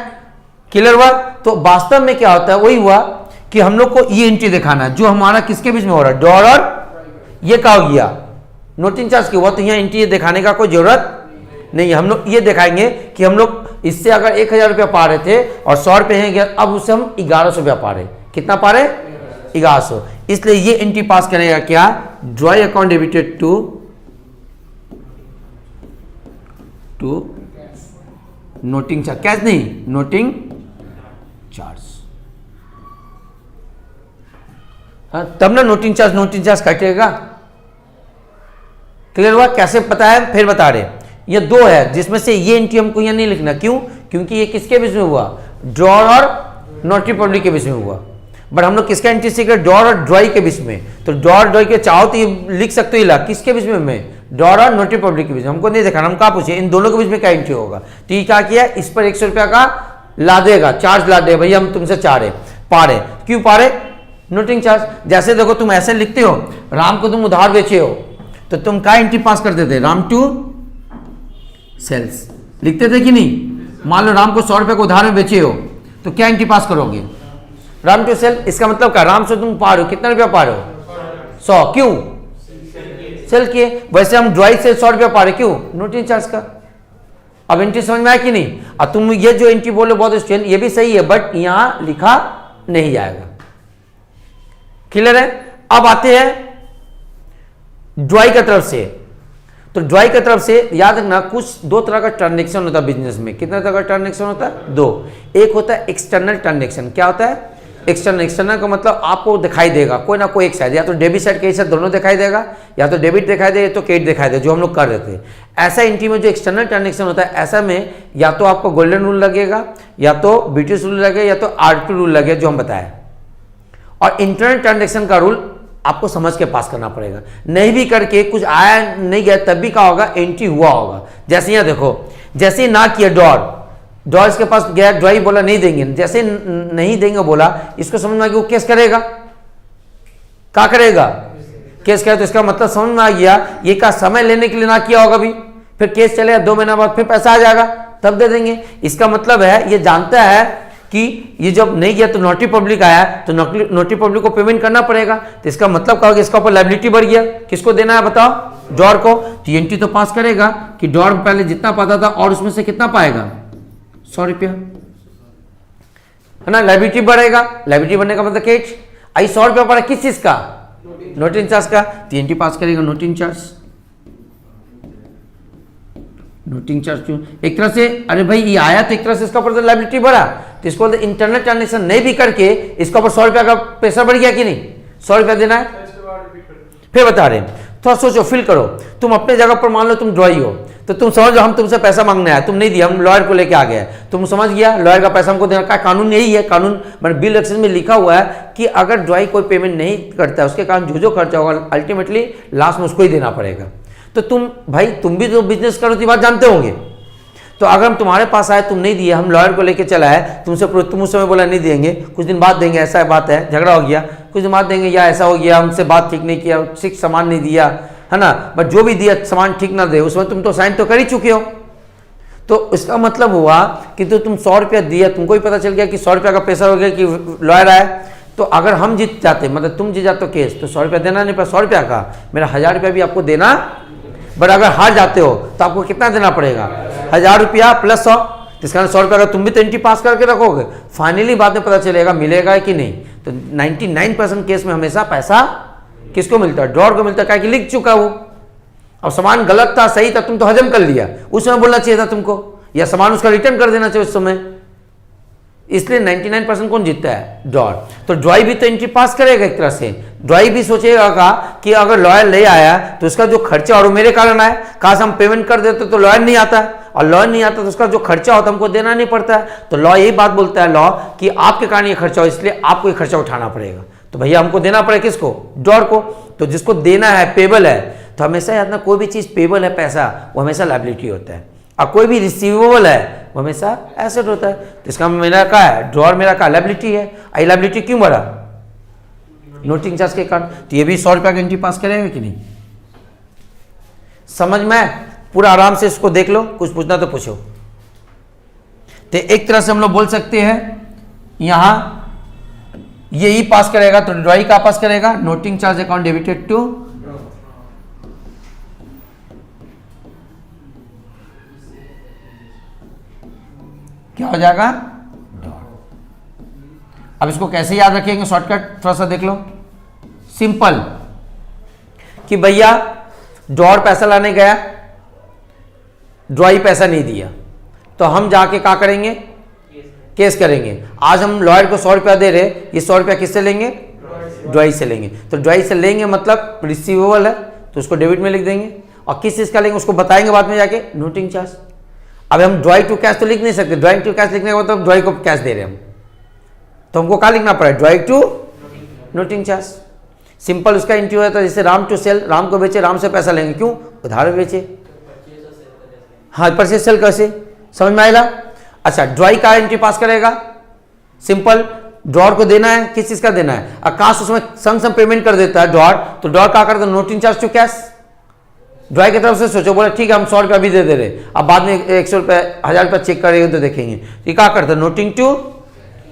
A: क्लियर हुआ? तो वास्तव में क्या होता है, वही हुआ कि हम लोग को ये एंट्री दिखाना है जो हमारा किसके बीच में हो रहा है, ड्रॉर और ये क्या हो गया, नोटिंग चार्ज की हुआ। तो यहाँ एंट्री दिखाने का कोई जरूरत नहीं है। हम लोग ये दिखाएंगे कि हम लोग इससे अगर 1000 रुपया पा रहे थे और 100 रुपये हैं गया, अब उससे हम 1100 रुपया पा रहे। कितना पा रहे? 1100। इसलिए ये एंट्री पास करेगा क्या, drawee account debited to noting charge, cash नहीं, नोटिंग चार्ज। हाँ, तब ना नोटिंग चार्ज कटेगा। क्लियर हुआ? कैसे पता है फिर बता रहे। ये दो है जिसमें से ये एंट्री हमको यहाँ नहीं लिखना। क्यों? क्योंकि ये किसके बीच में हुआ, ड्रॉर और नोटरी पब्लिक के बीच में हुआ। बट हम लोग किसका एंट्री सीख रहे, ड्रॉर और ड्रॉई के बीच में। तो ड्रॉर ड्रॉई के चाहो तो ये लिख सकते हो, किसके बीच में, ड्रॉर और नोटरी पब्लिक के बीच में। हमको नहीं दिखाना, हम कहा पूछे इन दोनों के बीच में क्या एंट्री होगा। तो ये क्या किया, इस पर 100 रुपया का ला देगा, चार्ज ला दे, भैया हम तुमसे पा रहे। क्यों पा रहे? Noting charge. जैसे देखो तुम ऐसे लिखते हो, राम को तुम उधार बेचे हो, तो तुम क्या एंट्री पास करते थे, राम टू सेल्स लिखते थे कि नहीं? मान लो राम को 100 रुपये को उधार में बेचे हो, तो क्या एंट्री पास करोगे, राम टू सेल। इसका मतलब क्या, राम से तुम पा रहे हो, कितना रुपया पा रहे हो, 100। क्यों? सेल किए। वैसे हम ड्रॉई से 100 रुपया पा रहे, क्यों? नोटिंग चार्ज का। अब एंट्री समझ में आया कि नहीं? अब तुम ये जो एंट्री बोले बहुत स्टूडेंट, ये भी सही है, बट यहां लिखा नहीं जाएगा। क्लियर है? अब आते हैं ड्रॉई की तरफ से। तो ड्रॉई की तरफ से याद रखना, कुछ दो तरह का ट्रांजेक्शन होता है बिजनेस में। कितना तरह का ट्रांजेक्शन होता है? दो। एक होता है एक्सटर्नल ट्रांजेक्शन। क्या होता है? एक्सटर्नल का मतलब आपको दिखाई देगा कोई ना कोई एक साइड, या तो डेबिट साइड क्रेडिट साइड दोनों दिखाई देगा, या तो डेबिट दिखाई देगा तो क्रेडिट दिखाई देगा, जो हम लोग कर रहे थे। ऐसा एंट्री में जो एक्सटर्नल ट्रांजेक्शन होता है, ऐसा में या तो आपको गोल्डन रूल लगेगा, या तो ब्रिटिश रूल लगेगा, या तो आरपी रूल लगेगा, जो हम बताएं। और इंटरनल ट्रांजेक्शन का रूल आपको समझ के पास करना पड़ेगा। नहीं भी करके कुछ आया नहीं गया तब भी क्या होगा, एंट्री हुआ होगा। जैसे यहाँ देखो, जैसे ही ना किया ड्रॉर इसके पास गया, ड्रॉई बोला नहीं देंगे, जैसे नहीं देंगे बोला, इसको समझ में आ गया वो केस करेगा। क्या करेगा? केस करेगा। तो इसका मतलब समझ में आ गया ये का समय लेने के लिए ना किया होगा, भी फिर केस चलेगा, 2 महीना बाद फिर पैसा आ जाएगा, तब दे देंगे। इसका मतलब है ये जानता है कि ये जब नहीं गया तो नोटरी पब्लिक आया, तो नोटरी पब्लिक को पेमेंट करना पड़ेगा। तो इसका मतलब क्या होगा, इसका ऊपर लायबिलिटी बढ़ गया। किसको देना है बताओ? ड्रॉर को। तो एंट्री तो पास करेगा कि ड्रॉर पहले जितना पाता था और उसमें से कितना पाएगा, 100 रुपया, है ना। लायबिलिटी बढ़ेगा, लायबिलिटी बढ़ने का मतलब कैश। आई 100 रुपया पड़ा किस चीज का, नोटिंग चार्ज का। तो एंट्री पास करेगा नोटिंग चार्ज। नोटिंग चार्ज क्यों? एक तरह से, अरे भाई ये आया तो एक तरह से इसका ऊपर लायबिलिटी बढ़ा, तो इसको इंटरनल ट्रांजेक्शन नहीं भी करके इसका ऊपर 100 रुपया का पैसा बढ़ गया कि नहीं, 100 रुपया देना है। फिर बता रहे हैं, थोड़ा सोचो, फील करो। तुम अपने जगह पर मान लो तुम ड्रॉई हो, तो तुम समझो हम तुमसे पैसा मांगने आए, तुम नहीं दिया, हम लॉयर को लेके आ गए, तुम समझ गया लॉयर का पैसा हमको देना का कानून यही है। कानून मैंने बिल एक्शन में लिखा हुआ है कि अगर ड्रॉई कोई पेमेंट नहीं करता है, उसके कारण जो खर्चा होगा अल्टीमेटली लास्ट में उसको ही देना पड़ेगा। तो तुम भाई तुम भी जो बिजनेस करो तो बात जानते होंगे। तो अगर हम तुम्हारे पास आए, तुम नहीं दिए, हम लॉयर को लेके चला है, तुम उस समय बोला नहीं देंगे, कुछ दिन बाद देंगे, ऐसा बात है, झगड़ा हो गया, कुछ दिन बाद देंगे, या ऐसा हो गया हमसे बात ठीक नहीं किया, ठीक सामान नहीं दिया, है ना, बट जो भी दिया सामान ठीक ना दे, उसमें तुम तो साइन तो कर ही चुके हो। तो इसका मतलब हुआ कि तो तुम 100 रुपया दिया, तुमको भी पता चल गया कि 100 रुपया का पैसा हो गया कि लॉयर आया। तो अगर हम जीत जाते, मतलब तुम जीत जाते हो केस, तो 100 रुपया देना नहीं पड़ा, 100 रुपया का मेरा 1000 रुपया भी आपको देना। बट अगर हार जाते हो तो आपको कितना देना पड़ेगा, 1000 रुपया प्लस 100। इसका 100 रुपया का तुम भी तो एंट्री पास करके रखोगे, फाइनली बाद में पता चलेगा मिलेगा कि नहीं। तो 99% केस में हमेशा पैसा किसको मिलता है, ड्रॉर को मिलता है, क्या कि लिख चुका वो। अब सामान गलत था सही था, तुम तो हजम कर लिया, उस समय बोलना चाहिए था तुमको, या सामान उसका रिटर्न कर देना चाहिए उस समय। इसलिए 99% कौन जीतता है? ड्रॉर। तो ड्रॉई भी तो एंट्री पास करेगा एक तरह से। ड्रॉई भी सोचेगा कि अगर लॉयर ले आया तो उसका जो खर्चा और वो मेरे कारण आए, काश हम पेमेंट कर देते तो लॉयर नहीं आता, और लॉयर नहीं आता तो उसका जो खर्चा होता है हमको देना नहीं पड़ता है। तो लॉ यही बात बोलता है लॉ कि आपके कारण ये खर्चा हो, इसलिए आपको ये खर्चा उठाना पड़ेगा। तो भैया हमको देना पड़ेगा किसको? ड्रॉर को। तो जिसको देना है पेबल है, तो हमेशा याद ना कोई भी चीज़ पेबल है पैसा, वो हमेशा लायबिलिटी होता है, और कोई भी रिसीवेबल है वो हमेशा एसेट होता है। तो इसका मेरा क्या है? ड्रॉर मेरा क्या? लायबिलिटी है। आई लायबिलिटी क्यों बढ़ा? नोटिंग चार्ज के कारण। तो ये भी 100 रुपया की एंट्री पास करेगा कि नहीं? समझ में? पूरा आराम से इसको देख लो, कुछ पूछना तो पूछो। तो एक तरह से हम लोग बोल सकते हैं यहां ये ही पास करेगा, तो ड्रॉई का पास करेगा? Noting charge account debited to क्या हो जाएगा? अब इसको कैसे याद रखेंगे? शॉर्टकट थोड़ा सा देख लो। सिंपल कि भैया ड्रॉर पैसा लाने गया, ड्रॉई पैसा नहीं दिया, तो हम जाके क्या करेंगे? केस करेंगे। आज हम लॉयर को 100 रुपया दे रहे, ये 100 रुपया किससे लेंगे? ड्रॉई से लेंगे। तो ड्रॉई से लेंगे मतलब रिसीवेबल है, तो उसको डेबिट में लिख देंगे। और किस चीज का लेंगे उसको बताएंगे बाद में जाके, नोटिंग चार्ज। अब हम ड्रॉई टू कैश तो लिख नहीं सकते, ड्रॉइंग टू कैश लिखने का मतलब ड्रॉई को कैश दे रहे हैं हम, तो हमको क्या लिखना पड़ेगा? Drawing to noting charge. Simple उसका एंट्री होता है, जैसे राम टू सेल, राम को बेचे, राम से पैसा लेंगे, क्यों? उधार में बेचे। हाँ, परचेज सेल कैसे? समझ में आएगा? अच्छा, ड्रॉई का एंट्री पास करेगा? सिंपल, ड्रॉर को देना है, किस चीज का देना है? आकाश उसमें संग पेमेंट कर देता है ड्रॉर, तो ड्रॉर क्या करता है? Noting charge to cash. Drawee की तरफ से सोचो, बोले ठीक है हम 100 रुपया भी दे दे रहे, अब बाद में 100 रुपया 1000 रुपया चेक करेंगे तो देखेंगे, तो क्या करता है? Noting to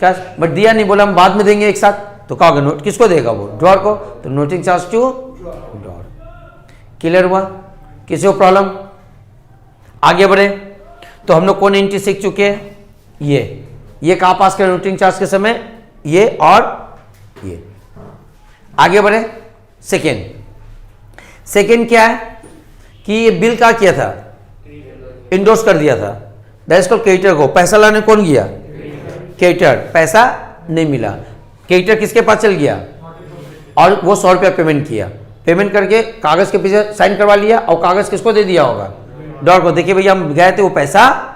A: cash. बट दिया नहीं, बोला हम बाद में देंगे एक साथ, तो क्या होगा? नोट किसको देगा? वो ड्रॉर को। तो noting charge to drawer. Clear हुआ? किसी को प्रॉब्लम? आगे बढ़े तो हम लोग कौन एंट्री सीख चुके हैं? ये कहाँ पास करें नोटिंग चार्ज के समय? ये और ये। आगे बढ़े सेकेंड क्या है कि ये बिल क्या किया था? इंडोर्स कर दिया था। दैट इज कॉल्ड क्रेडिटर को। पैसा लाने कौन गया? क्रेडिटर। पैसा नहीं मिला, क्रेडिटर किसके पास चल गया? और वो 100 रुपया पेमेंट किया, पेमेंट करके कागज के पीछे साइन करवा लिया, और कागज किसको दे दिया होगा? ड्रॉर को। देखिए भैया हम गए थे, वो पैसा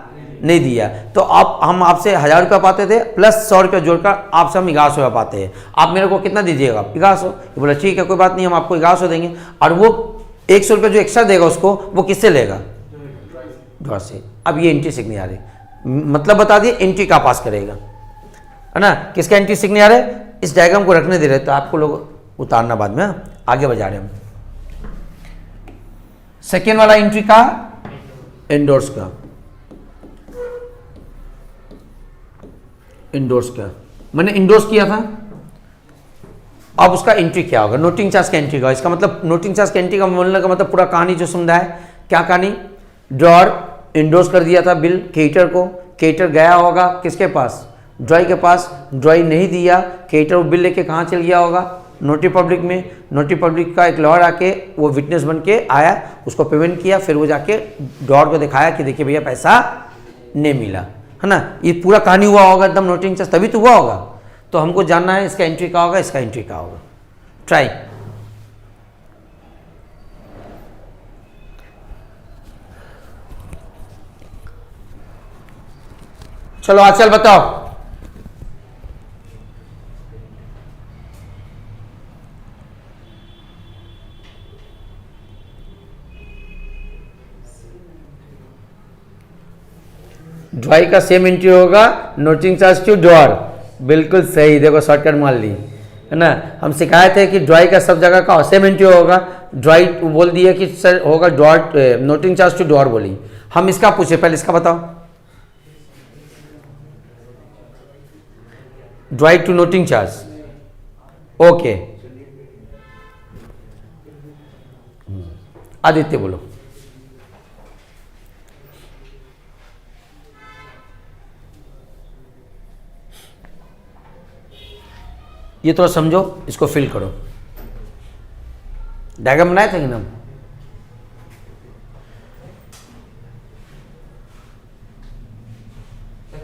A: नहीं दिया, तो आप हम आपसे 1000 रुपया पाते थे, प्लस 100 रुपया जोड़कर आपसे हम 1100 रुपया पाते हैं, आप मेरे को कितना दीजिएगा? 1100। बोला ठीक है कोई बात नहीं, हम आपको 1100 देंगे। और वो 100 रुपया जो एक्स्ट्रा देगा उसको, वो किससे लेगा? ड्रॉर से। अब ये एंट्री सीखने आ रही, मतलब बता दिए एंट्री का पास करेगा, है ना? किसका एंट्री सीखने आ रहे? इस डायग्राम को रखने दे रहे, तो आपको लोग उतारना बाद में। आगे बढ़ा रहे हम। सेकेंड वाला एंट्री का इंडोर्स का, इंडोर्स का मैंने इंडोर्स किया था, अब उसका एंट्री क्या होगा? नोटिंग चार्ज का एंट्री का। इसका मतलब नोटिंग चार्ज का एंट्री का बोलने का मतलब पूरा कहानी जो समझा है, क्या कहानी? ड्रॉर इंडोर्स कर दिया था बिल क्रेडिटर को, क्रेडिटर गया होगा किसके पास? ड्रॉई के पास। ड्रॉई नहीं दिया, क्रेडिटर वो बिल लेके कहाँ चल गया होगा? नोटरी पब्लिक में। नोटरी पब्लिक का एक लॉयर आके वो विटनेस बन के आया, उसको पेमेंट किया, फिर वो जाके ड्रॉर को दिखाया कि देखिए भैया पैसा नहीं मिला, है ना? ये पूरा कहानी हुआ होगा एकदम नोटिंग चार्ज, तभी तो हुआ होगा। तो हमको जानना है इसका एंट्री क्या होगा, इसका एंट्री क्या होगा। ट्राई। चलो आचल बताओ। ड्रॉई का सेम एंट्री होगा, नोटिंग चार्ज टू ड्रॉर। बिल्कुल सही, देखो शॉर्टकट मार ली, है ना? हम सिखाए थे कि ड्रॉई का सब जगह का सेम एंट्री होगा। ड्रॉई बोल दिया कि सर होगा drawer, noting charge to drawer बोली। हम इसका पूछे, पहले इसका बताओ। Drawee to noting charge, okay. Aditya बोलो। ये थोड़ा समझो, इसको फिल करो। डायग्राम बनाए थे कि ना?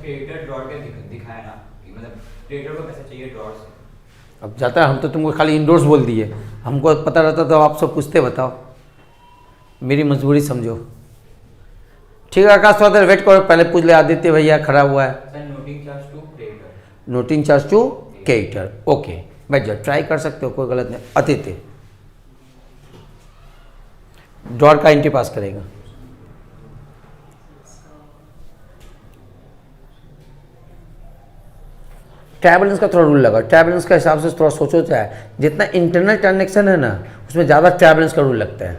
D: क्रिएटर ड्रॉर के दिखाया ना कि मतलब क्रिएटर को कैसे चाहिए ड्रॉर से।
A: अब जाता है, हम तो तुमको खाली इंडोर्स बोल दिए, हमको पता रहता तो आप सब पूछते, बताओ, मेरी मजबूरी समझो। ठीक है आकाश, थोड़ा देर वेट करो, पहले पूछ ले आदित्य भैया खड़ा हुआ है।
D: Sir noting charge to creator.
A: Noting charge to creator, okay बैठ जाओ, ट्राई कर सकते हो, कोई गलत नहीं। आदित्य ड्रॉर का एंट्री पास करेगा। ट्रायल बैलेंस का थोड़ा रूल लगा, ट्रायल बैलेंस का हिसाब से थोड़ा सोचो, चाहे जितना इंटरनल ट्रांजेक्शन है ना उसमें ज़्यादा ट्रायल बैलेंस का रूल लगता है,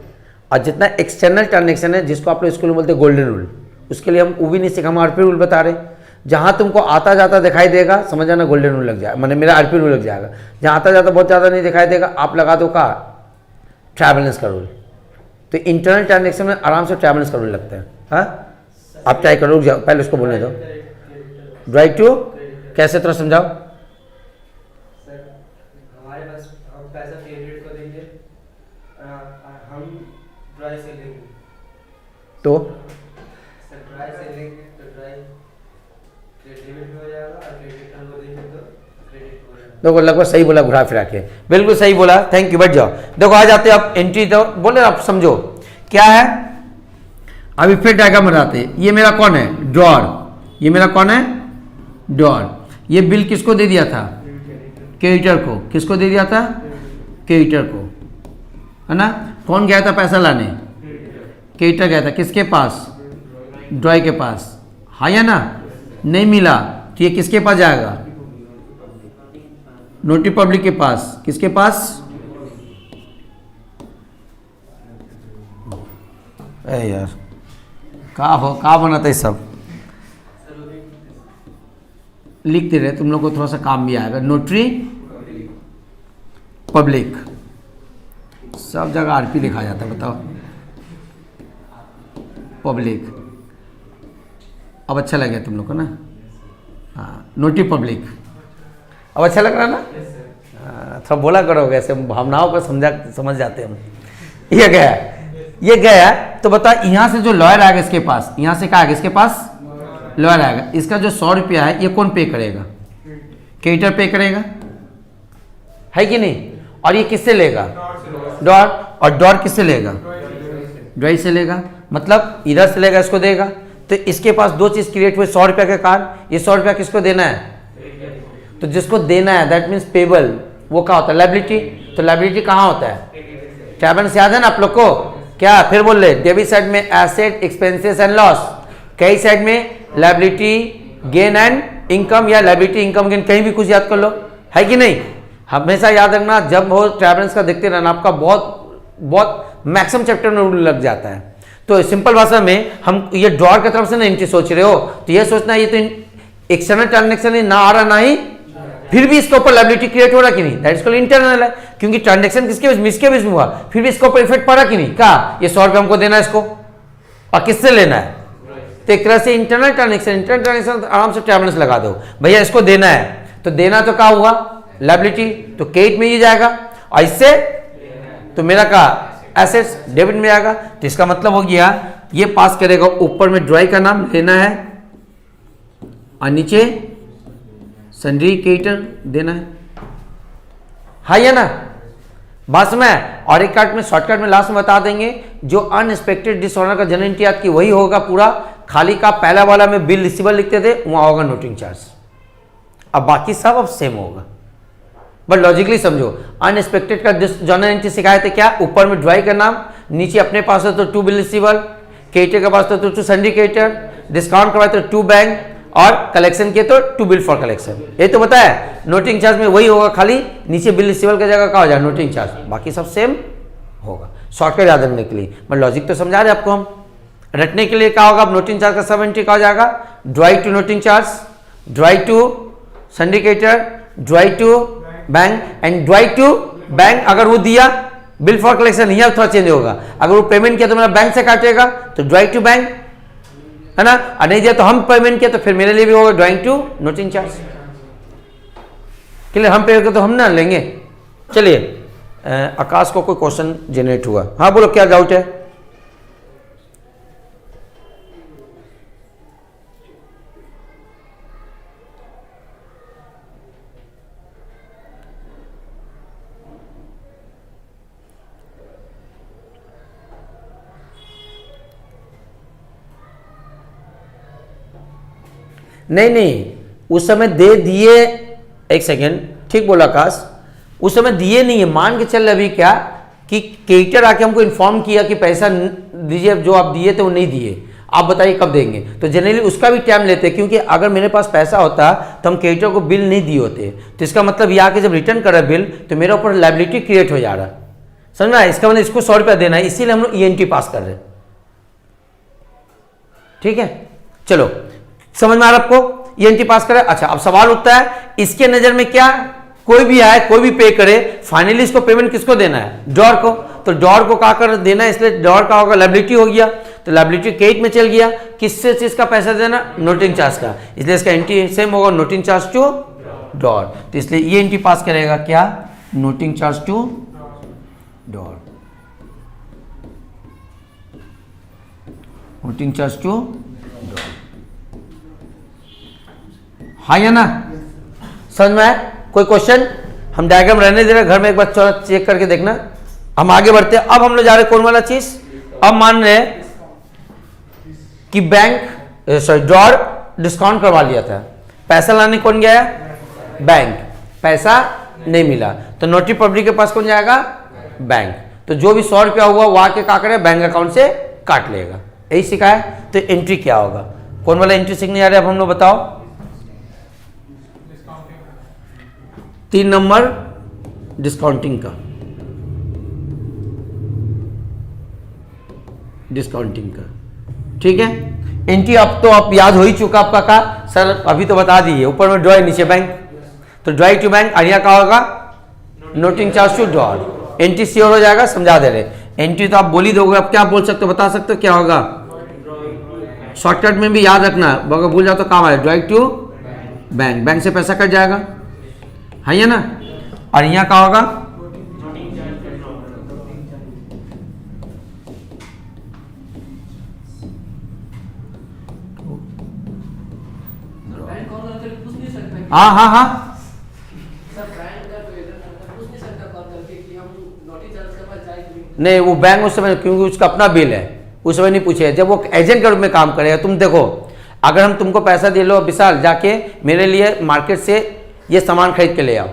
A: और जितना एक्सटर्नल ट्रांजेक्शन है जिसको आप लोग स्कूल में बोलते हैं गोल्डन रूल, उसके लिए हम वो भी नहीं सीखा, हम आरपी रूल बता रहे। जहाँ तुमको आता जाता दिखाई देगा समझ जाना गोल्डन रूल लग जाएगा, मैंने मेरा आरपी रूल लग जाएगा। जहाँ आता जाता बहुत ज़्यादा नहीं दिखाई देगा, आप लगा दो का ट्रायल बैलेंस का रूल। तो इंटरनल ट्रांजेक्शन में आराम से ट्रायल बैलेंस का रूल लगता है। हाँ आप ट्राई करो, पहले उसको बोलने दो। ड्राई टू कैसे थोड़ा समझाओ।
B: सर हमारे पास हम पैसा क्रेडिट को देंगे, हम ड्राई से लेंगे,
A: तो
B: सर ड्राई से लेंगे तो ड्राई डेबिट हो जाएगा, और क्रेडिट को देंगे तो क्रेडिट हो जाएगा।
A: देखो लगभग सही बोला, घुरा फिरा के बिल्कुल सही बोला, थैंक यू, बैठ जाओ। देखो आ जाते आप एंट्री, तो बोले आप समझो क्या है। अभी फिर डायग्राम बनाते हैं। ये मेरा कौन है, ड्रॉर, ये मेरा कौन है, ड्रॉर। ये बिल किसको दे दिया था, क्रेडिटर को। किसको दे दिया था, क्रेडिटर को, है ना। कौन गया था पैसा लाने, क्रेडिटर गया था, किसके पास, ड्रॉय के पास, हाँ या ना। नहीं मिला तो ये किसके पास जाएगा, नोटरी पब्लिक के पास। किसके पास, अरे यार कहाँ बनाते हैं सब, लिखते रहे, तुम लोग को थोड़ा सा काम भी आएगा। नोटरी पब्लिक, सब जगह आरपी लिखा जाता है, बताओ पब्लिक। अब अच्छा लगे तुम लोग को ना, हाँ नोटरी पब्लिक, अब अच्छा लग रहा ना। थोड़ा बोला करोगे, ऐसे भावनाओं को समझ जाते हैं हम। ये गया, ये गया, तो बता यहाँ से जो लॉयर आएगा इसके पास, यहाँ से क्या आएगा इसके पास, लॉयर आएगा। इसका जो 100 रुपया है ये कौन पे करेगा, क्रेडिटर पे करेगा, है कि नहीं। और ये किससे लेगा, ड्रॉर, और ड्रॉर किससे लेगा, ड्रॉई से लेगा, मतलब इधर से लेगा, इसको देगा। तो इसके पास दो चीज क्रिएट हुए, 100 रुपया के कारण। ये 100 रुपया किसको देना है, तो जिसको देना है दैट मीन्स पेबल, वो क्या होता है, लायबिलिटी। तो लायबिलिटी कहाँ होता है, ट्रायल बैलेंस याद है ना आप लोग को, क्या फिर बोल रहे, डेबिट साइड में एसेट एक्सपेंसेस एंड लॉस, कई साइड में लायबिलिटी गेन एंड इनकम, या लायबिलिटी इनकम गेन, कहीं भी कुछ याद कर लो, है कि नहीं। हमेशा याद रखना, जब हो ट्रायल बैलेंस का देखते रहना, आपका बहुत मैक्सिमम चैप्टर में रूल लग जाता है। तो सिंपल भाषा में हम ये ड्रॉर की तरफ से ना एंट्री सोच रहे हो, तो ये सोचना ये तो एक्सटर्नल ट्रांजेक्शन ना आ रहा, ना ही फिर भी इसके ऊपर लायबिलिटी क्रिएट हो रहा कि नहीं, दैट इज कॉल्ड इंटरनल है, क्योंकि ट्रांजेक्शन किसके बीच में, इसके बीच में हुआ, फिर भी इसके ऊपर इफेक्ट पड़ा कि नहीं। क्या ये 100 रुपये हमको देना है इसको, और किससे लेना है, तो एक तरह से इंटरनल ट्रांजेक्शन आराम से ट्रायल बैलेंस लगा दो, भैया इसको देना है, तो देना तो क्या हुआ, लायबिलिटी, तो क्रेडिट में ही जाएगा, और इससे तो मेरा का एसेट्स डेबिट में जाएगा। तो इसका मतलब हो गया ये पास करेगा, ऊपर में ड्रॉई का नाम लेना है और नीचे सन्ड्री क्रेडिटर देना है, हाँ या ना बस में। और एक कार्ड में शॉर्टकट में लास्ट में बता देंगे, जो अनएक्सपेक्टेड डिसऑनर का जनरल एंट्री याद की वही होगा पूरा, खाली का पहला वाला में बिल रिसीवर लिखते थे, वहां होगा नोटिंग चार्ज, अब बाकी सब अब सेम होगा, बट लॉजिकली समझो। अनएक्सपेक्टेड का जनरल एंट्री सिखाए थे क्या, ऊपर में ड्रॉई का नाम, नीचे अपने पास है तो 2 बिल रिसीवर, क्रेडिटर के पास तो 2 सन्ड्री क्रेडिटर, डिस्काउंट करवाए तो 2 बैंक, और कलेक्शन किए तो 2 बिल फॉर कलेक्शन। ये तो पता है नोटिंग चार्ज में वही होगा, खाली नीचे बिल रिसीवर की जगह क्या हो जाएगा, नोटिंग चार्ज, बाकी सब सेम होगा। शॉर्टकट याद रखने के लिए, बट लॉजिक तो समझा रहे आपको हम। रटने के लिए क्या होगा, अब नोटिंग चार्ज का सब एंट्री क्या हो जाएगा, drawee to noting charge, drawee to sundry creditor, drawee to bank, and drawee to bank अगर वो दिया बिल फॉर कलेक्शन, यहाँ थोड़ा चेंज होगा, अगर वो पेमेंट किया तो मेरा बैंक से काटेगा, तो ड्रॉई टू बैंक, है ना, और नहीं दिया तो हम पेमेंट किया तो फिर मेरे लिए भी होगा drawing to noting charge. Clear, हम पे तो हम ना लेंगे। चलिए आकाश को कोई क्वेश्चन जनरेट हुआ, हाँ बोलो क्या डाउट है। नहीं नहीं, उस समय दे दिए, एक सेकेंड, ठीक बोला आकाश, उस समय दिए नहीं है। मान के चल अभी क्या कि क्रेडिटर आके हमको इन्फॉर्म किया कि पैसा दीजिए, जो आप दिए थे वो नहीं दिए, आप बताइए कब देंगे। तो जनरली उसका भी टाइम लेते हैं, क्योंकि अगर मेरे पास पैसा होता तो हम क्रेडिटर को बिल नहीं दिए होते। तो इसका मतलब ये आके जब रिटर्न कर रहा है बिल, तो मेरे ऊपर लाइबिलिटी क्रिएट हो जा रहा है, समझ में? इसका मतलब इसको 100 रुपया देना है, इसीलिए हम लोग ENT पास कर रहे हैं। ठीक है, चलो समझ में आ रहा आपको? ENT पास करें। अच्छा, अब सवाल उठता है इसके नजर में क्या, कोई भी आए कोई भी पे करे, फाइनली इसको पेमेंट किसको देना है? ड्रॉर को। तो ड्रॉर को क्या कर देना है, इसलिए ड्रॉर का होगा लायबिलिटी हो गया, तो लायबिलिटी क्रेडिट में चल गया। किससे चीज का पैसा देना? नोटिंग चार्ज का, इसलिए इसका एंट्री सेम होगा, नोटिंग चार्ज टू ड्रॉर। तो इसलिए ये एंट्री पास करेगा क्या? Noting charge to drawer, noting charge to drawer. हाँ या ना? समझ में आया? कोई क्वेश्चन? हम डायग्राम रहने दे रहे, घर में एक बार चेक करके देखना। हम आगे बढ़ते हैं। अब हम लोग जा रहे कौन वाला चीज? अब मान रहे कि बैंक सॉरी ड्रॉर डिस्काउंट करवा लिया था, पैसा लाने कौन गया? बैंक। पैसा नहीं मिला तो नोटरी पब्लिक के पास कौन जाएगा? बैंक। तो जो भी 100 रुपया हुआ वो आके क्या करे? बैंक अकाउंट से काट लेगा। यही सीखा है। तो एंट्री क्या होगा? कौन वाला एंट्री सीखने जा रहे हैं अब हम लोग? बताओ। 3 नंबर डिस्काउंटिंग का, डिस्काउंटिंग का। ठीक है, एंट्री अब तो आप याद हो ही चुका आपका का सर, अभी तो बता दिए, ऊपर में ड्रॉय नीचे बैंक, तो ड्रॉय टू बैंक। और यहाँ का होगा noting charge to drawer. Entry sure हो जाएगा, समझा दे रहे। एंट्री तो आप बोल ही दोगे, अब क्या बोल सकते हो? बता सकते हो क्या होगा? शॉर्टकट में भी याद रखना, अगर भूल जाओ तो काम आए। ड्रॉय टू बैंक, बैंक से पैसा कट जाएगा, है या ना? और यहाँ का होगा हाँ हाँ हाँ नहीं, वो बैंक उस समय, क्योंकि उसका अपना बिल है, उस समय नहीं पूछे। जब वो एजेंट के रूप में काम करेगा, तुम देखो, अगर हम तुमको पैसा दे लो, विशाल जाके मेरे लिए मार्केट से ये सामान खरीद के ले आओ,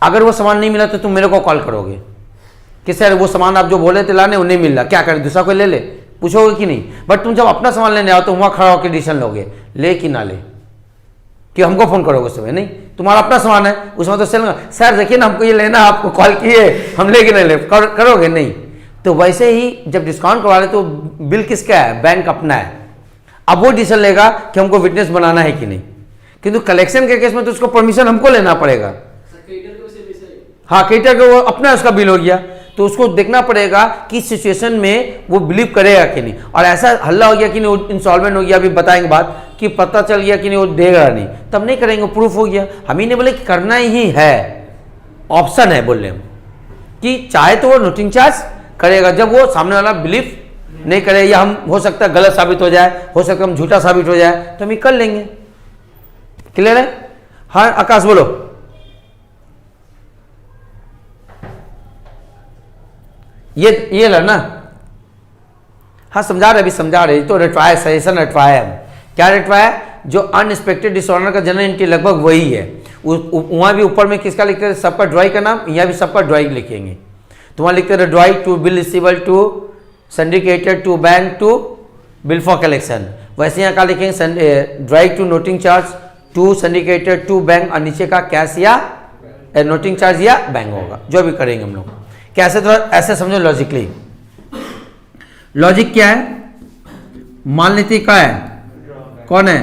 A: अगर वो सामान नहीं मिला तो तुम मेरे को कॉल करोगे कि सर वो सामान आप जो बोले थे लाने वो नहीं मिल रहा, क्या करें? दूसरा कोई ले ले, पूछोगे कि नहीं? बट तुम जब अपना सामान लेने आओ तो वहाँ खड़ा होकर डिसीजन लोगे, ले कि ना ले, कि हमको फोन करोगे उस समय? नहीं, तुम्हारा अपना सामान है, उसमें तो सेल सर देखिए ना हमको ये लेना, आपको कॉल किए, हम ले कि नहीं ले, करोगे नहीं? तो वैसे ही जब डिस्काउंट करवा ले तो बिल किसका है? बैंक अपना है। अब वो डिसीजन लेगा कि हमको विटनेस बनाना है कि नहीं, किंतु कलेक्शन के केस में तो उसको परमिशन हमको लेना पड़ेगा। हाँ, क्रेडिटर का वो अपना उसका बिल हो गया, तो उसको देखना पड़ेगा कि सिचुएशन में वो बिलीव करेगा कि नहीं। और ऐसा हल्ला हो गया कि नहीं, वो इंसॉल्वेंट हो गया, अभी बताएंगे बात, कि पता चल गया कि नहीं वो देगा नहीं, तब नहीं करेंगे, प्रूफ हो गया। हम ही नहीं बोले कि करना ही है, ऑप्शन है बोल रहे हम, कि चाहे तो वो नोटिंग चार्ज करेगा जब वो सामने वाला बिलीव नहीं करे, या हम हो सकता है गलत साबित हो जाए, हो सकता है हम झूठा साबित हो जाए, तो हम ये कर लेंगे। क्लियर है? हाँ आकाश बोलो। ये ला ना, हाँ समझा रहे, अभी समझा रहे, तो रटवाया, सजेशन रटवाया हम। क्या रटवाया? जो अनएक्सपेक्टेड डिसऑर्डर का जनरल एंट्री लगभग वही है। वहाँ भी ऊपर में किसका लिखते हैं? सबका ड्रॉई का नाम, यहाँ भी सबका ड्रॉई लिखेंगे। तो वहाँ लिखते हैं drawee to bill receivable to syndicated to bank to bill for collection. वैसे यहाँ का लिखेंगे drawee to noting charge to syndicated to bank, और नीचे का कैश या नोटिंग चार्ज या बैंक होगा, जो भी करेंगे हम लोग। कैसे? तो ऐसे समझो लॉजिकली। लॉजिक क्या है? मान लेते क्या है? कौन है?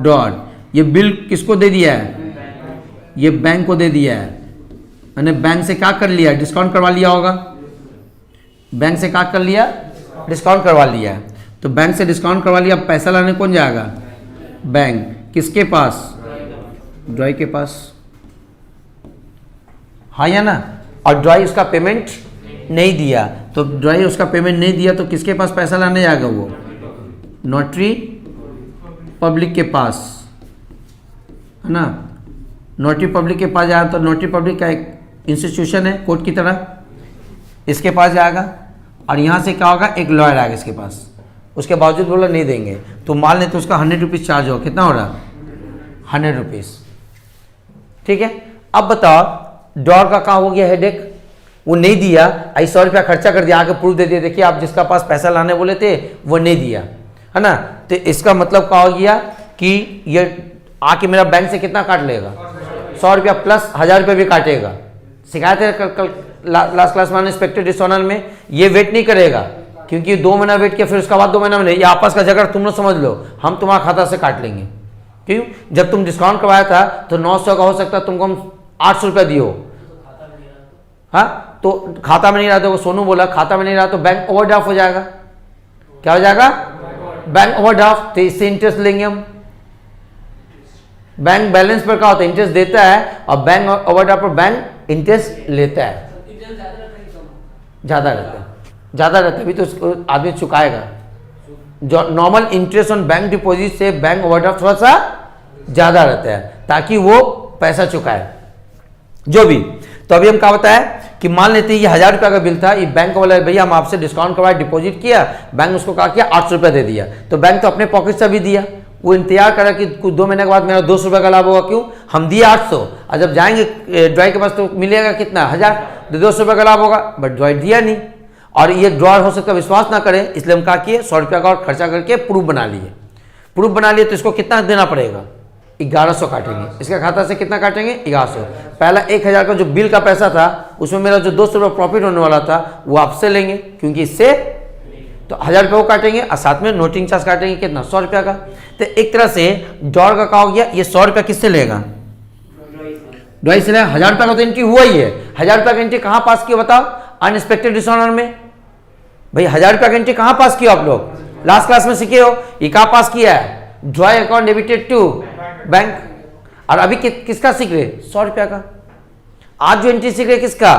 A: ड्रॉर। ये बिल किसको दे दिया है? ये बैंक को दे दिया है, मैंने बैंक से क्या कर लिया? डिस्काउंट करवा लिया होगा। बैंक से क्या कर लिया? डिस्काउंट करवा लिया है। तो बैंक से डिस्काउंट करवा लिया, पैसा लाने कौन जाएगा? बैंक। किसके पास? ड्रॉई के पास, हाँ या ना? और ड्रॉई उसका पेमेंट नहीं दिया, तो ड्रॉई उसका पेमेंट नहीं दिया तो किसके पास पैसा लाने जाएगा? वो नोटरी पब्लिक के पास, है ना? नोटरी पब्लिक के पास जाएगा, तो नोटरी पब्लिक का एक इंस्टीट्यूशन है कोर्ट की तरह, इसके पास जाएगा। और यहाँ से क्या होगा? एक लॉयर आएगा इसके पास, उसके बावजूद बोला नहीं देंगे, तो मान लेते उसका 100 रुपीज़ चार्ज हो, कितना हो रहा 100 रुपीज़, ठीक है। अब बताओ ड्रॉर का कहाँ हो गया हेडेक, वो नहीं दिया, 100 रुपया खर्चा कर दिया, आके प्रूफ दे दिया, देखिए आप जिसका पास पैसा लाने बोले थे वो नहीं दिया, है ना। तो इसका मतलब क्या हो गया कि ये आके मेरा बैंक से कितना काट लेगा 100 रुपया प्लस 1000 रुपया भी काटेगा। शिकायत है कल लास्ट क्लास में अनएक्सपेक्टेड डिसऑनर में ये वेट नहीं करेगा, क्योंकि 2 महीना वेट किया फिर उसका बाद 2 महीना में नहीं, ये आपस का झगड़ा तुम लोग समझ लो, हम तुम्हारा खाता से काट लेंगे। क्यों, जब तुम डिस्काउंट करवाया था तो 900 का हो सकता है तुमको हम 800 रुपया दियो, हाँ, तो खाता में नहीं रहा, तो सोनू बोला खाता में नहीं रहा तो बैंक ओवरड्राफ्ट हो जाएगा, क्या हो जाएगा बैंक ओवरड्राफ्ट, तो इससे इंटरेस्ट लेंगे हम। बैंक बैलेंस पर क्या होता है इंटरेस्ट देता है, और बैंक ओवरड्राफ्ट पर बैंक इंटरेस्ट लेता है, ज़्यादा रहता है, ज़्यादा रहता है, अभी तो उसको आदमी चुकाएगा। जो normal interest on bank deposit से बैंक ओवरड्राफ्ट थोड़ा सा ज़्यादा रहता है, ताकि वो पैसा चुकाए जो भी। तो अभी हम क्या बताया कि मान लेते हैं ये 1000 रुपया का बिल था, ये बैंक वाला भैया हम आपसे डिस्काउंट करवाया, डिपॉजिट किया, बैंक उसको कहा किया 800 रुपया दे दिया, तो बैंक तो अपने पॉकेट से भी दिया, वो इंतजार करा कि कुछ 2 महीने के बाद मेरा 200 रुपये का लाभ होगा, क्यों, हम दिए 800, और जब जाएंगे ड्रॉय के पास तो मिलेगा कितना 1000, तो 200 रुपये का लाभ होगा, बट ड्रॉय दिया नहीं, और ये ड्रॉर हो सकता है विश्वास ना करे, इसलिए हम क्या किए 100 रुपया का और खर्चा करके प्रूफ बना लिए। प्रूफ बना लिए तो इसको कितना देना पड़ेगा 1100 काटेंगे, इसका खाता से कितना काटेंगे 1100। पहला 1000 का जो बिल का पैसा था उसमें मेरा जो 200 रुपये प्रॉफिट होने वाला था वो आपसे लेंगे, क्योंकि इससे तो 1000 रुपये वो काटेंगे, और साथ में नोटिंग चार्ज काटेंगे कितना 100 रुपया का। तो एक तरह से ड्रॉर का क्या हो गया, ये 100 रुपया किससे लेगा ड्रॉय से लेगा। 1000 रुपया का तो एंट्री हुआ ही है, 1000 रुपया का एंट्री कहाँ पास किया बताओ अनएक्सपेक्टेड डिसऑनर में, भाई 1000 रुपया का एंट्री कहाँ पास किया आप लोग, लास्ट क्लास में सीखे हो, ये कहाँ पास किया है drawee account debited to bank, और अभी किसका सीख रहे 100 रुपया का। आज जो एंट्री सीख रहे किसका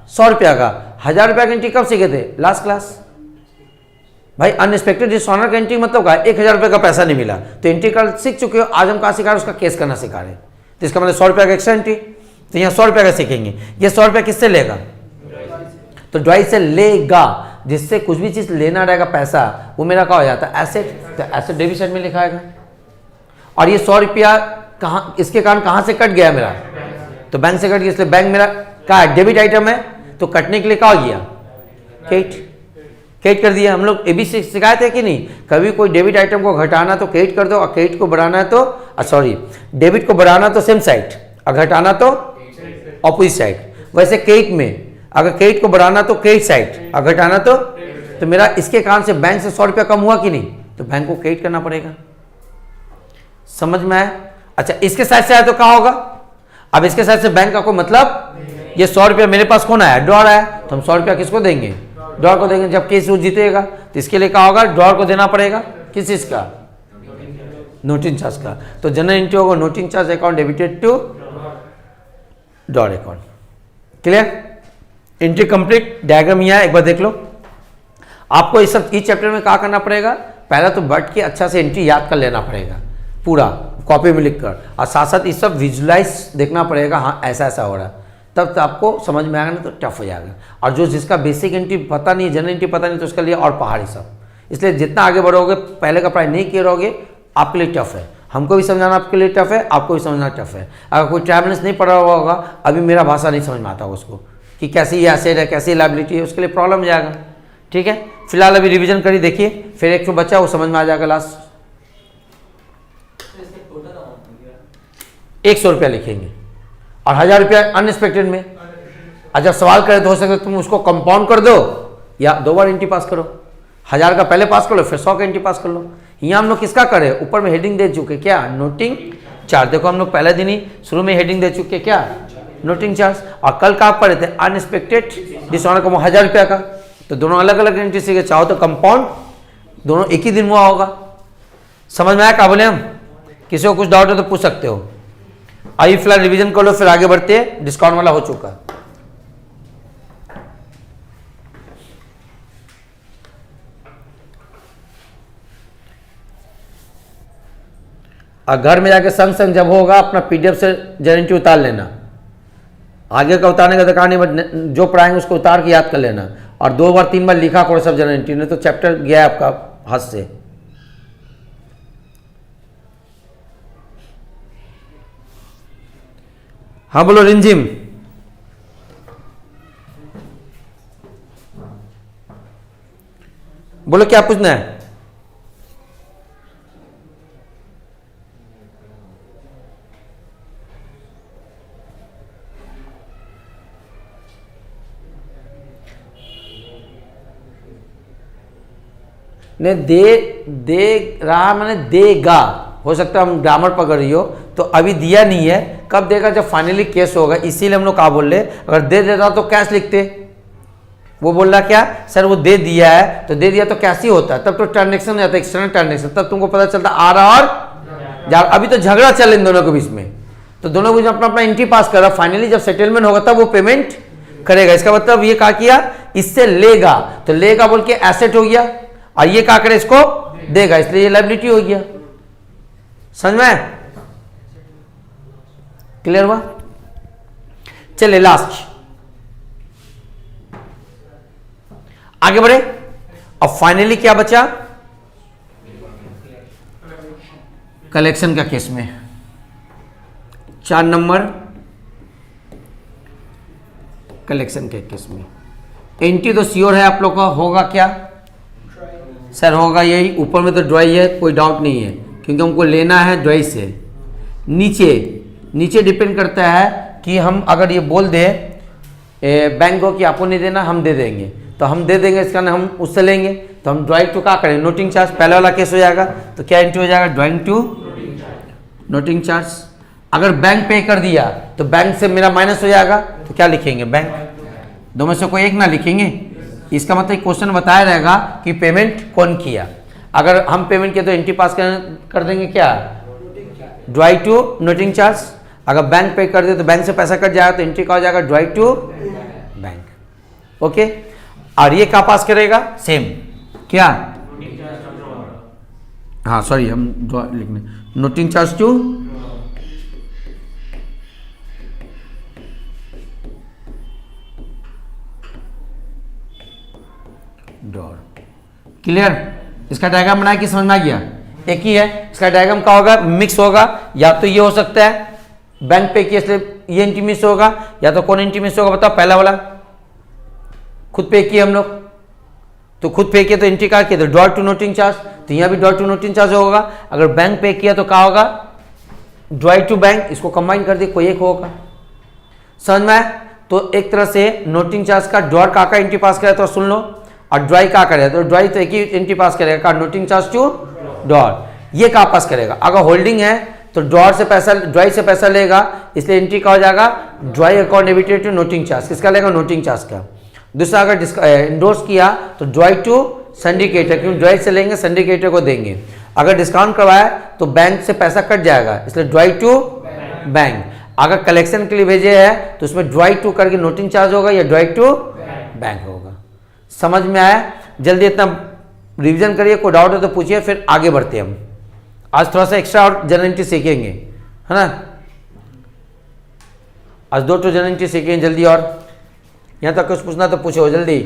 A: 100 रुपया का, 1000 रुपया का एंट्री कब सीखे थे लास्ट क्लास। भाई अनएक्सपेक्टेड डिसऑनर का एंट्री मतलब क्या, 1000 रुपये का पैसा नहीं मिला तो एंट्री कर सीख चुके हो, आज हम कहाँ सिखा रहे उसका केस करना सिखा रहे, तो इसका मतलब 100 रुपया का एक्स्ट्रा एंट्री, तो यहाँ 100 रुपया का सीखेंगे। ये 100 रुपया किससे लेगा, तो ड्रॉय से लेगा, जिससे कुछ भी चीज़ लेना रहेगा पैसा वो मेरा क्या हो जाता है एसेट, तो एसेट डेबिट साइड में लिखाएगा। और ये 100 रुपया कहाँ, इसके कारण कहाँ से कट गया मेरा, तो बैंक से कट गया, इसलिए बैंक मेरा क्या है डेबिट आइटम है, तो कटने के लिए क्या हो गया क्रेडिट कर दिया। हम लोग ये भी शिकायत है कि नहीं, कभी कोई डेबिट आइटम को घटाना तो क्रेडिट कर दो, और क्रेडिट को बढ़ाना है तो सॉरी डेबिट को बढ़ाना तो सेम साइड और घटाना तो ऑपोजिट साइड। वैसे क्रेडिट में अगर क्रेडिट को बढ़ाना तो क्रेडिट साइड और घटाना तो मेरा इसके कारण से बैंक से 100 रुपया कम हुआ कि नहीं, तो बैंक को क्रेडिट करना पड़ेगा। समझ में आया। अच्छा इसके साइड से आया तो क्या होगा, अब इसके साइड से बैंक का कोई मतलब, ये 100 रुपया मेरे पास कौन आया ड्रॉर आया, तो हम 100 रुपया किसको देंगे ड्रॉर को देंगे। जब केस वो जीतेगा तो इसके लिए क्या होगा ड्रॉर को देना पड़ेगा, किस चीज का नोटिंग चार्ज का। तो जनरल एंट्री होगा noting charge account debited to drawer account. Clear, entry complete. Diagram यहाँ एक बार देख लो। आपको इस सब इस चैप्टर में क्या करना पड़ेगा, पहला तो बैठ के अच्छा से एंट्री याद कर लेना पड़ेगा पूरा कॉपी में लिख कर, और साथ साथ ये सब विजुलाइज देखना पड़ेगा, हाँ ऐसा ऐसा हो रहा है, तब तो आपको समझ में आएगा, ना तो टफ हो जाएगा। और जो जिसका बेसिक एंट्री पता नहीं, जनरल एंट्री पता नहीं, तो उसके लिए और पहाड़ी सब। इसलिए जितना आगे बढ़ोगे, पहले का पढ़ाई नहीं किए रहोगे, आपके लिए टफ है। हमको भी समझाना आपके लिए टफ है, आपको भी समझना टफ है। अगर कोई ट्रैवलेंस नहीं पढ़ा हुआ होगा, अभी मेरा भाषा नहीं समझ में आता उसको कि कैसी ये एसेट है, कैसी लायबिलिटी है, उसके लिए प्रॉब्लम हो जाएगा। ठीक है, फिलहाल अभी रिवीजन करिए, देखिए, फिर एक बच्चा वो समझ में आ जाएगा। लास्ट 100 रुपया लिखेंगे और 1000 रुपया अनएक्सपेक्टेड में। जब सवाल करें तो हो सकता है तुम उसको कंपाउंड कर दो या 2 बार एंट्री पास करो। 1000 का पहले पास कर लो, फिर 100 का एंट्री पास कर लो। यहाँ हम लोग किसका करें, ऊपर में हेडिंग दे चुके क्या, नोटिंग चार्ज। देखो हम लोग पहले दिन ही शुरू में हेडिंग दे चुके क्या, नोटिंग चार्ज। और कल का आप पढ़े थे अनएक्सपेक्टेड डिसऑनर का 1000 रुपया का। तो दोनों अलग अलग एंट्री से चाहो तो कंपाउंड दोनों एक ही दिन हुआ होगा। समझ में आया क्या बोले हम, किसी को कुछ डाउट है तो पूछ सकते हो। आइए फिलहाल रिवीजन कर लो, फिर आगे बढ़ते हैं। डिस्काउंट वाला हो चुका। और घर में जाके संग संग जब होगा अपना पीडीएफ से जनरल उतार लेना। आगे का उतारने का दरकार नहीं, बट जो पढ़ाएंगे उसको उतार के याद कर लेना। और 2 बार 3 बार लिखा करो सब जनरल एंट्री, नहीं तो चैप्टर गया आपका हाथ से। हाँ बोलो रिंझिम। बोलो क्या पूछना है? ने दे रहा मैंने देगा, हो सकता है हम ग्रामर पकड़ रही हो, तो अभी दिया नहीं है, कब देगा? जब फाइनली केस होगा। इसीलिए हम लोग कहा बोल रहे, अगर दे देता तो कैश लिखते। वो बोल रहा क्या सर वो दे दिया है, तो दे दिया तो कैश ही होता है, तब तो ट्रांजेक्शन हो जाता है, एक्सटर्नल ट्रांजेक्शन, तब तुमको पता चलता आ रहा और जा। अभी तो झगड़ा चल इन दोनों के बीच में, तो दोनों बीच में अपना अपना एंट्री पास कर रहा। फाइनली जब सेटलमेंट होगा तब वो पेमेंट करेगा। इसका मतलब ये कहा किया, इससे लेगा, तो लेगा बोल के एसेट हो गया, और ये क्या करे इसको देगा, इसलिए ये लायबिलिटी हो गया। समझ में? क्लियर हुआ? चले लास्ट आगे बढ़े। अब फाइनली क्या बचा? कलेक्शन का केस में 4 नंबर कलेक्शन के केस में एंट्री तो श्योर है आप लोग का, होगा क्या सर? होगा यही, ऊपर में तो ड्राई है, कोई डाउट नहीं है, क्योंकि हमको लेना है ड्राई से। नीचे डिपेंड करता है कि हम अगर ये बोल दे बैंक को कि आपको नहीं देना, हम दे देंगे, तो हम दे देंगे, इसका हम उससे लेंगे, तो हम ड्राइंग टू क्या करें? Noting charge. पहले वाला केस हो जाएगा, तो क्या एंट्री हो जाएगा? Drawing to noting charge. अगर बैंक पे कर दिया तो बैंक से मेरा माइनस हो जाएगा, तो क्या लिखेंगे? बैंक। दो में से कोई एक ना लिखेंगे। इसका मतलब क्वेश्चन बताया रहेगा कि पेमेंट कौन किया। अगर हम पेमेंट किया तो एंट्री पास कर देंगे क्या? Drawee to noting charge. अगर बैंक पे कर दे तो बैंक से पैसा कट जाएगा, तो एंट्री का हो जाएगा ड्राई टू बैंक। ओके, और ये क्या पास करेगा? सेम क्या? हाँ सॉरी, हम लिखने noting charge to Dar. Clear? इसका डायग्राम बनाया कि समझ में आ गया? एक ही है। इसका डायग्राम क्या होगा? मिक्स होगा, या तो ये हो सकता है बैंक पे किया इसलिए ये एंट्री मिस होगा, या तो कौन एंट्री मिस होगा बताओ? पहला वाला खुद पे किए हम लोग, तो खुद पे किया तो एंट्री क्या किया? तो ड्रॉ टू नोटिंग चार्ज, तो यहाँ भी ड्रॉ टू नोटिंग चार्ज होगा। अगर बैंक पे किया तो क्या होगा? Draw to bank. इसको कंबाइन कर दे, कोई एक होगा। समझ में आया? तो एक तरह से नोटिंग चार्ज का ड्रॉ का एंट्री पास करे तो सुन लो, और ड्राई क्या करेगा? तो ड्राई तो एक ही एंट्री पास करेगा, नोटिंग चार्ज टू ड्रॉर। ये क्या पास करेगा? अगर होल्डिंग है तो ड्रॉर से पैसा, ड्राई से पैसा लेगा, इसलिए एंट्री का हो जाएगा drawee account debited to noting charge. किसका लेगा? नोटिंग चार्ज का। दूसरा अगर इंडोर्स किया तो ड्राई टू सिंडिकेटर, क्योंकि ड्राई से लेंगे सिंडिकेटर को देंगे। अगर डिस्काउंट करवाया तो बैंक से पैसा कट जाएगा, इसलिए ड्राई टू बैंक। अगर कलेक्शन के लिए भेजे है तो उसमें ड्राई टू करके नोटिंग चार्ज होगा, या ड्राई टू बैंक होगा। समझ में आया? जल्दी इतना रिवीजन करिए, कोई डाउट है तो पूछिए, फिर आगे बढ़ते हैं हम। आज थोड़ा सा एक्स्ट्रा और जनरल एंट्री सीखेंगे, है ना? आज 2 तो जनरल एंट्री सीखेंगे जल्दी। और यहाँ तक कुछ पूछना तो पूछो जल्दी।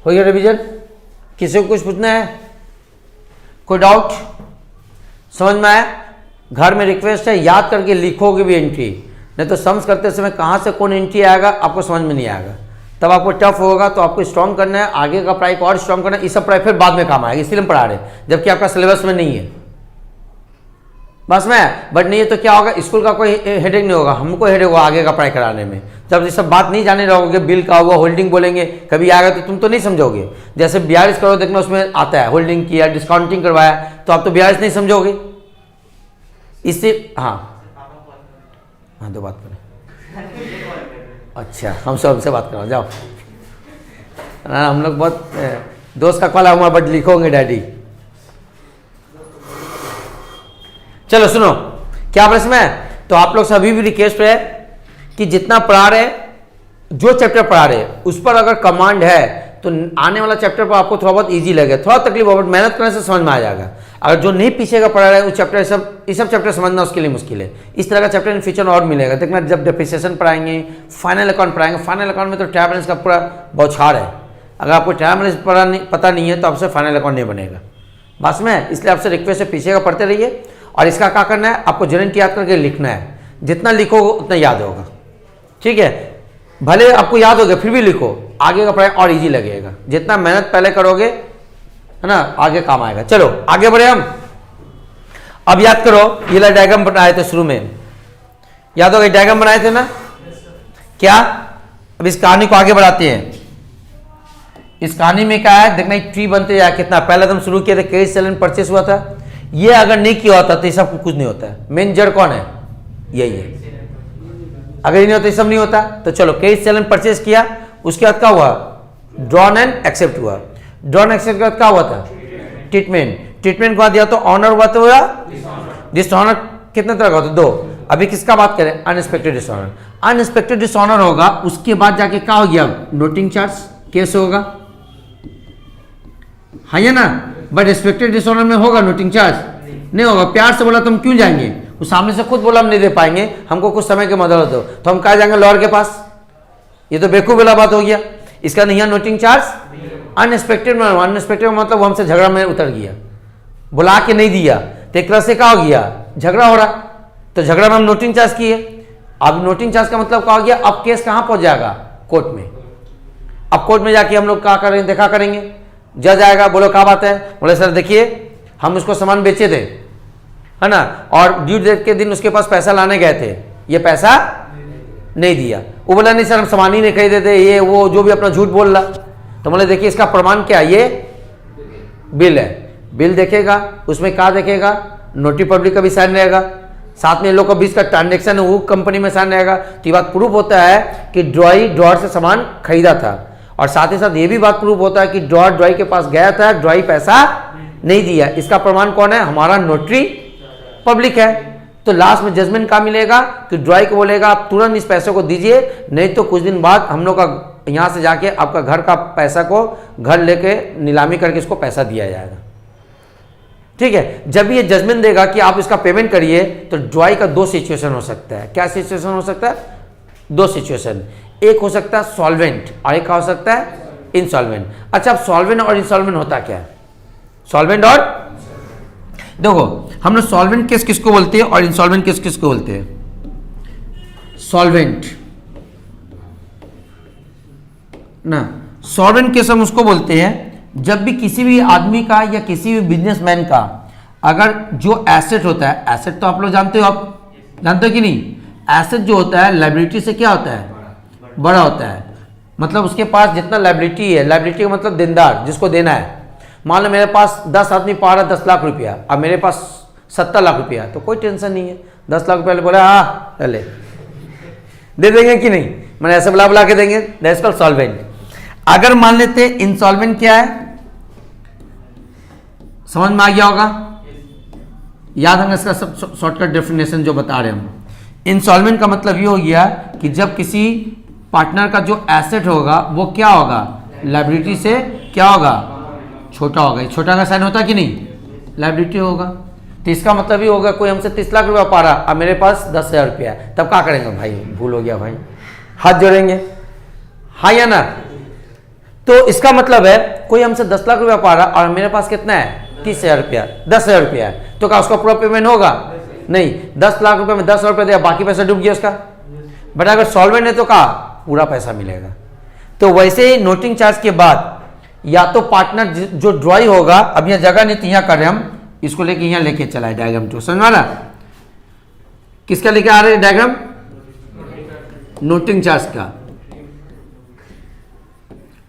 A: हो गया रिवीजन? किसी को कुछ पूछना है? कोई डाउट? समझ में आया? घर में रिक्वेस्ट है याद करके लिखोगे भी एंट्री, नहीं तो सम्स करते समय कहाँ से कौन एंट्री आएगा आपको समझ में नहीं आएगा, तब आपको टफ होगा। तो आपको स्ट्रॉन्ग करना है, आगे का पढ़ाई को और स्ट्रॉन्ग करना है। ये सब पढ़ाई फिर बाद में काम आएगा, इसलिए हम पढ़ा रहे हैं, जबकि आपका सिलेबस में नहीं है। बस में, बट नहीं है तो क्या होगा, स्कूल का कोई हेडेक नहीं होगा, हमको हेडेक होगा आगे का पढ़ाई कराने में। जब ये सब बात नहीं जाने रहोगे, बिल का हुआ, होल्डिंग बोलेंगे, कभी आएगा तो तुम तो नहीं समझोगे। जैसे 42 करोड़ देखना उसमें आता है, होल्डिंग किया, डिस्काउंटिंग करवाया, तो आप तो 42 नहीं समझोगे। इससे हाँ तो बात करें। अच्छा हम सबसे बात करो, जाओ। हम लोग बहुत दोस्त का कॉल है हमारा, बट लिखोगे डैडी। चलो सुनो, क्या प्रश्न है, तो आप लोग से अभी भी रिक्वेस्ट है कि जितना पढ़ा रहे, जो चैप्टर पढ़ा रहे उस पर अगर कमांड है तो आने वाला चैप्टर पर आपको थोड़ा बहुत इजी लगे, थोड़ा तकलीफ हो, बट मेहनत करने से समझ में आ जाएगा। अगर जो नहीं पीछे का पढ़ा रहे उस चैप्टर ये सब चैप्टर समझना उसके लिए मुश्किल है। इस तरह का चैप्टर इन फ्यूचर और मिलेगा, देखना जब डेप्रिसिएशन पढ़ाएंगे, फाइनल अकाउंट पढ़ाएंगे, फाइनल अकाउंट में तो ट्रायल बैलेंस का पूरा बौछार है। अगर आपको ट्रायल बैलेंस पता नहीं है तो आपसे फाइनल अकाउंट नहीं बनेगा। बस में इसलिए आपसे रिक्वेस्ट है पीछे का पढ़ते रहिए। और इसका क्या करना है, आपको जनरल याद करके लिखना है, जितना लिखोगे उतना याद होगा, ठीक है। भले आपको याद हो गया फिर भी लिखो, आगे का पढ़ाई और इजी लगेगा। जितना मेहनत पहले करोगे है ना, आगे काम आएगा। चलो आगे बढ़े हम। अब याद करो, ये ला डायग्राम बनाए थे शुरू में, याद हो गया, डायग्राम बनाए थे ना क्या। अब इस कहानी को आगे बढ़ाते हैं। इस कहानी में क्या है देखना, एक ट्री बनते जाए कितना। पहले तो हम शुरू किए थे, क्रेडिट सेल एंड परचेस हुआ था। ये अगर नहीं किया होता तो ये सब कुछ नहीं होता है। मेन जड़ कौन है, यही है। अगर ये नहीं होता, ये सब नहीं होता। तो चलो क्रेडिट सेल एंड परचेस किया, उसके बाद क्या हुआ, ड्रॉन एंड एक्सेप्ट हुआ। ड्रॉन एक्सेप्ट के बाद क्या हुआ था, ट्रीटमेंट। ट्रीटमेंट के बाद या तो ऑनर हुआ तो हुआ डिसऑनर। कितने तरह का होता है, 2। अभी किसका बात करें, अनएक्सपेक्टेड डिसऑनर। अनएक्सपेक्टेड डिसऑनर होगा, उसके बाद जाके क्या हो गया, नोटिंग चार्ज केस होगा, है ना। बट एक्सपेक्टेड डिसऑनर में होगा नोटिंग चार्ज नहीं होगा। प्यार से बोला तो हम क्यों जाएंगे, वो सामने से खुद बोला हम नहीं दे पाएंगे, हमको कुछ समय की मदद दो, तो हम कहा जाएंगे लॉयर के पास। ये तो बेवकूफ वाला बात हो गया। इसका नहीं है नोटिंग चार्ज। अनएक्सपेक्टेड मतलब वो हमसे झगड़ा में उतर गया, बुला के नहीं दिया, तो एक तरह से क्या हो गया, झगड़ा हो रहा, तो झगड़ा में हम नोटिंग चार्ज किए। अब नोटिंग चार्ज का मतलब क्या हो गया, अब केस कहाँ पहुंच जाएगा, कोर्ट में। अब कोर्ट में जाके हम लोग क्या करेंगे, देखा करेंगे। जज आएगा, बोलो क्या बात है, बोले सर देखिए हम उसको सामान बेचे थे, है ना, और ड्यू डेट के दिन उसके पास पैसा लाने गए थे, ये पैसा नहीं दिया। वो बोला नहीं सर हम सामान ही नहीं खरीदे थे, ये वो जो भी अपना झूठ बोल रहा। तो बोले देखिए इसका प्रमाण क्या, ये बिल है। बिल देखेगा, उसमें क्या देखेगा, नोटरी पब्लिक का भी साइन रहेगा, साथ में इन लोग का 20 का ट्रांजेक्शन है वो कंपनी में साइन रहेगा। तो ये बात प्रूफ होता है कि ड्रॉर से सामान खरीदा था, और साथ ही साथ ये भी बात प्रूफ होता है कि ड्रॉई के पास गया था, ड्रॉई पैसा नहीं दिया। इसका प्रमाण कौन है, हमारा नोटरी पब्लिक है। तो लास्ट में जजमेंट क्या मिलेगा कि ड्रॉई को बोलेगा आप तुरंत इस पैसे को दीजिए, नहीं तो कुछ दिन बाद हम लोग का यहाँ से जाके आपका घर का पैसा को घर लेके नीलामी करके इसको पैसा दिया जाएगा, ठीक है। जब ये जजमेंट देगा कि आप इसका पेमेंट करिए, तो ड्रॉई का 2 सिचुएशन हो सकता है। क्या सिचुएशन हो सकता है, 2 सिचुएशन। एक हो सकता है सॉल्वेंट और एक हो सकता है इंसॉल्वेंट। अच्छा, अब सॉल्वेंट और इंसॉल्वेंट होता क्या है, सॉल्वेंट और देखो हम लोग सॉल्वेंट केस किसको बोलते हैं और इंसॉल्वेंट केस किसको बोलते हैं। सॉल्वेंट ना, सॉल्वेंट केस हम उसको बोलते हैं जब भी किसी भी आदमी का या किसी भी बिजनेसमैन का अगर जो एसेट होता है, एसेट तो आप लोग जानते हो, आप जानते हो कि नहीं, एसेट जो होता है लायबिलिटी से क्या होता है, बड़ा होता है। मतलब उसके पास जितना लायबिलिटी है, लायबिलिटी का मतलब देनदार, जिसको देना है। मान लो मेरे पास 10 आदमी पा रहा है 10 लाख रुपया, अब मेरे पास 70 लाख रुपया, तो कोई टेंशन नहीं है। 10 लाख रुपया बोला हाँ चले दे देंगे कि नहीं, मैंने ऐसे बुला के देंगे, दैट्स कॉल्ड सॉल्वेंट। अगर मान लेते इंसॉल्वेंट क्या है, समझ में आ गया होगा, याद है इसका सब शॉर्टकट डेफिनेशन जो बता रहे हैं हम। इंसॉल्वेंट का मतलब ये हो गया कि जब किसी पार्टनर का जो एसेट होगा वो क्या होगा, लायबिलिटी से क्या होगा, छोटा होगा। छोटा का साइन होता कि नहीं, लायबिलिटी होगा। तो इसका मतलब ये होगा कोई हमसे 30 लाख रुपया पा रहा, अब मेरे पास 10,000 रुपया है, तब क्या करेंगे भाई, भूल हो गया भाई, हाथ जोड़ेंगे, हाँ या ना। तो इसका मतलब है कोई हमसे 10 लाख रुपया पा रहा और मेरे पास कितना है 30,000 रुपया, 10,000 रुपया है, तो क्या उसका पूरा पेमेंट होगा, नहीं। 10 लाख रुपए में 10,000 रुपया दिया, बाकी पैसा डूब गया उसका। बट अगर सॉल्वेंट है तो क्या पूरा पैसा मिलेगा। तो वैसे ही नोटिंग चार्ज के बाद या तो पार्टनर जो ड्रॉई होगा, अब यहाँ जगह नहीं तो यहाँ करें हम इसको लेके यहाँ लेके चला है डायग्राम 2, समझ में आ रहा। किसका लेके आ रहे हैं डायग्राम? नोटिंग चार्ज का।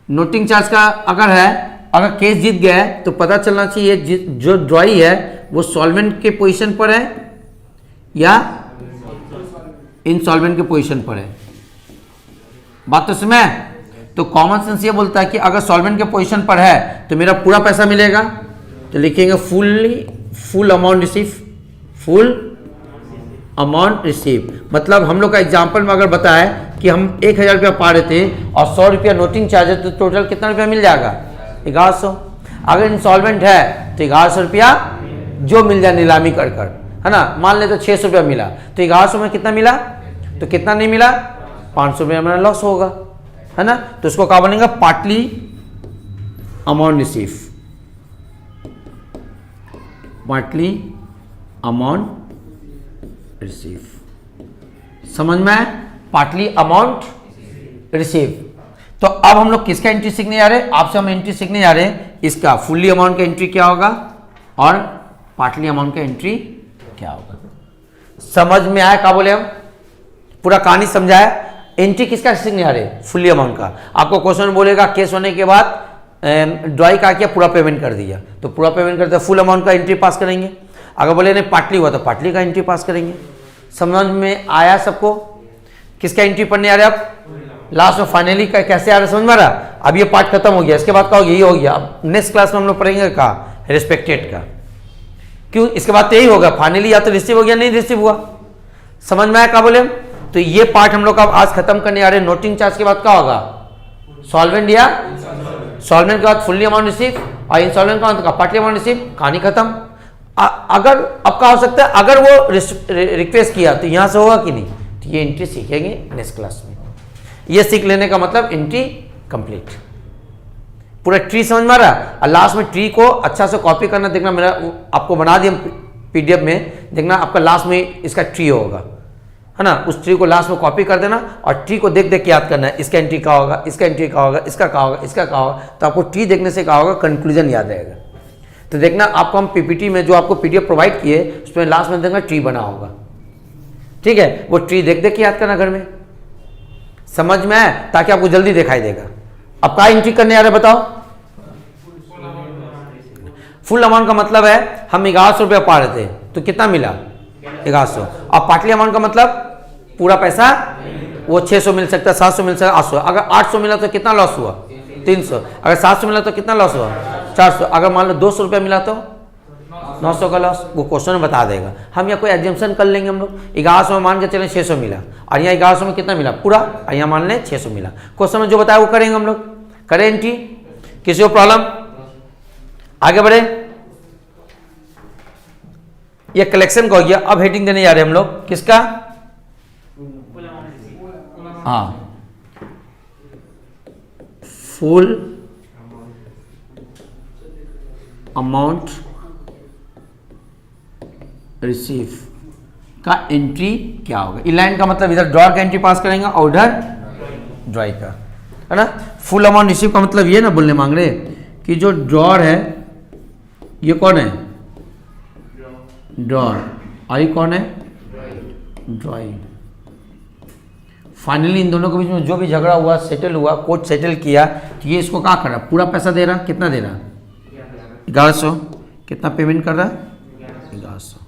A: नोटिंग चार्ज का अगर है, अगर केस जीत गया है तो पता चलना चाहिए जो ड्रॉई है वो सॉल्वेंट के पोजीशन पर है या इनसॉल्वेंट के पोजीशन पर है। बात तो समझ? तो कॉमन सेंस ये बोलता है कि अगर सॉल्वेंट के पोजीशन पर है तो मेरा पूरा पैसा मिलेगा, तो लिखेंगे full amount receive, full amount receive. मतलब हम लोग का एग्जाम्पल में अगर बताए कि हम 1000 रुपया पा रहे थे और 100 रुपया नोटिंग चार्ज है, तो टोटल कितना रुपया मिल जाएगा? 1100। अगर इंसॉल्वेंट है तो 1100 रुपया जो मिल जाए नीलामी कर कर, है ना। मान ले तो 600 रुपया मिला, तो 1100 में कितना मिला? तो कितना नहीं मिला? 500 रुपया मेरा लॉस होगा, है ना। तो उसको क्या बनेगा? Partly amount receive, partly amount receive. समझ में आया? Partly amount receive. तो अब हम लोग किसका एंट्री सीखने जा रहे हैं? आपसे हम एंट्री सीखने जा रहे हैं इसका, फुल्ली अमाउंट का एंट्री क्या होगा और पार्टली अमाउंट का एंट्री क्या होगा। समझ में आया? क्या बोले हम? पूरा कहानी समझाया। एंट्री किसका सीखने जा रहे हैं? फुल्ली अमाउंट का। आपको क्वेश्चन बोलेगा केस होने के बाद ड्रॉई का किया, पूरा पेमेंट कर दिया, तो पूरा पेमेंट करते फुल अमाउंट का एंट्री पास करेंगे। अगर बोले नहीं पार्टली हुआ तो पार्टली का एंट्री पास करेंगे। समझ में आया सबको? किसका एंट्री पढ़ने आ रहे हैं आप? लास्ट में फाइनली का कैसे आ रहा है, समझ में आ रहा? अब ये पार्ट खत्म हो गया, इसके बाद क्या हो गया? ये हो गया। अब नेक्स्ट क्लास में हम लोग पढ़ेंगे का रिस्पेक्टेड का। क्यों? इसके बाद तो यही होगा फाइनली, या तो रिसीव हो गया नहीं रिसीव हुआ। समझ में आया? क्या बोले? तो ये पार्ट हम लोग का आज खत्म करने आ रहे हैं। नोटिंग चार्ज के बाद क्या होगा? सॉल्वेंट या सॉल्वेंट के बाद फुल्ली अमाउंट रिसीव और इंसॉल्वेंट का बाद पार्टली अमाउंट रिसीव। कहानी खत्म। अगर अब क्या हो सकता है, अगर वो रिक्वेस्ट किया तो यहां से होगा कि नहीं? तो ये एंट्री सीखेंगे नेक्स्ट क्लास में। ये सीख लेने का मतलब एंट्री कंप्लीट। पूरा ट्री समझ में आ रहा है? और लास्ट में ट्री को अच्छा से कॉपी करना। देखना मेरा आपको बना दिया पीडीएफ में, देखना आपका लास्ट में इसका ट्री होगा, है ना। उस ट्री को लास्ट में कॉपी कर देना और ट्री को देख देख के याद करना है। इसका एंट्री क्या होगा, इसका एंट्री क्या होगा, इसका क्या होगा, इसका क्या होगा। तो आपको ट्री देखने से क्या होगा? कंक्लूजन याद रहेगा। तो देखना आपको हम पीपीटी में जो आपको पीडीएफ प्रोवाइड किए उसमें लास्ट में देखना ट्री बना होगा, ठीक है। वो ट्री देख देख के याद करना घर में। समझ में आए? ताकि आपको जल्दी दिखाई देगा। अब क्या एंट्री करने आ रहे बताओ? फुल अमाउंट का मतलब है हम 1100 रुपया पा रहे थे तो कितना मिला? 1100। अब पार्टली अमाउंट का मतलब पूरा पैसा, वो 600 मिल सकता है, 700 मिल सकता है, 800। अगर 800 मिला तो कितना लॉस हुआ? 300। अगर 700 मिला तो कितना लॉस हुआ? 400। अगर मान लो 200 रुपया मिला तो 900 का लॉस। वो क्वेश्चन में बता देगा। हम यहाँ कोई एग्जाम्पशन कर लेंगे। हम लोग 1100 में मान के चलें 600 मिला और यहाँ 1100 में कितना मिला पूरा, और यहाँ मान लें 600 मिला। क्वेश्चन में जो बताया वो करेंगे हम लोग। करें एंट्री? किसी को प्रॉब्लम? आगे बढ़े। ये कलेक्शन का हो गया। अब हेडिंग देने जा रहे हैं हम लोग किसका? हाँ, फुल अमाउंट रिसीव का एंट्री क्या होगा। इलाइन का मतलब इधर ड्रॉर का एंट्री पास करेंगे और उधर ड्रॉई का, है ना। फुल अमाउंट रिसीव का मतलब ये ना बोलने मांग रहे कि जो ड्रॉर है ये कौन है? ड्रॉर। और ये कौन है? ड्रॉई। फाइनली इन दोनों के बीच में जो भी झगड़ा हुआ, सेटल हुआ, कोर्ट सेटल किया, तो ये इसको क्या कर रहा? पूरा पैसा दे रहा। कितना दे रहा? 1100। कितना पेमेंट कर रहा? 1100।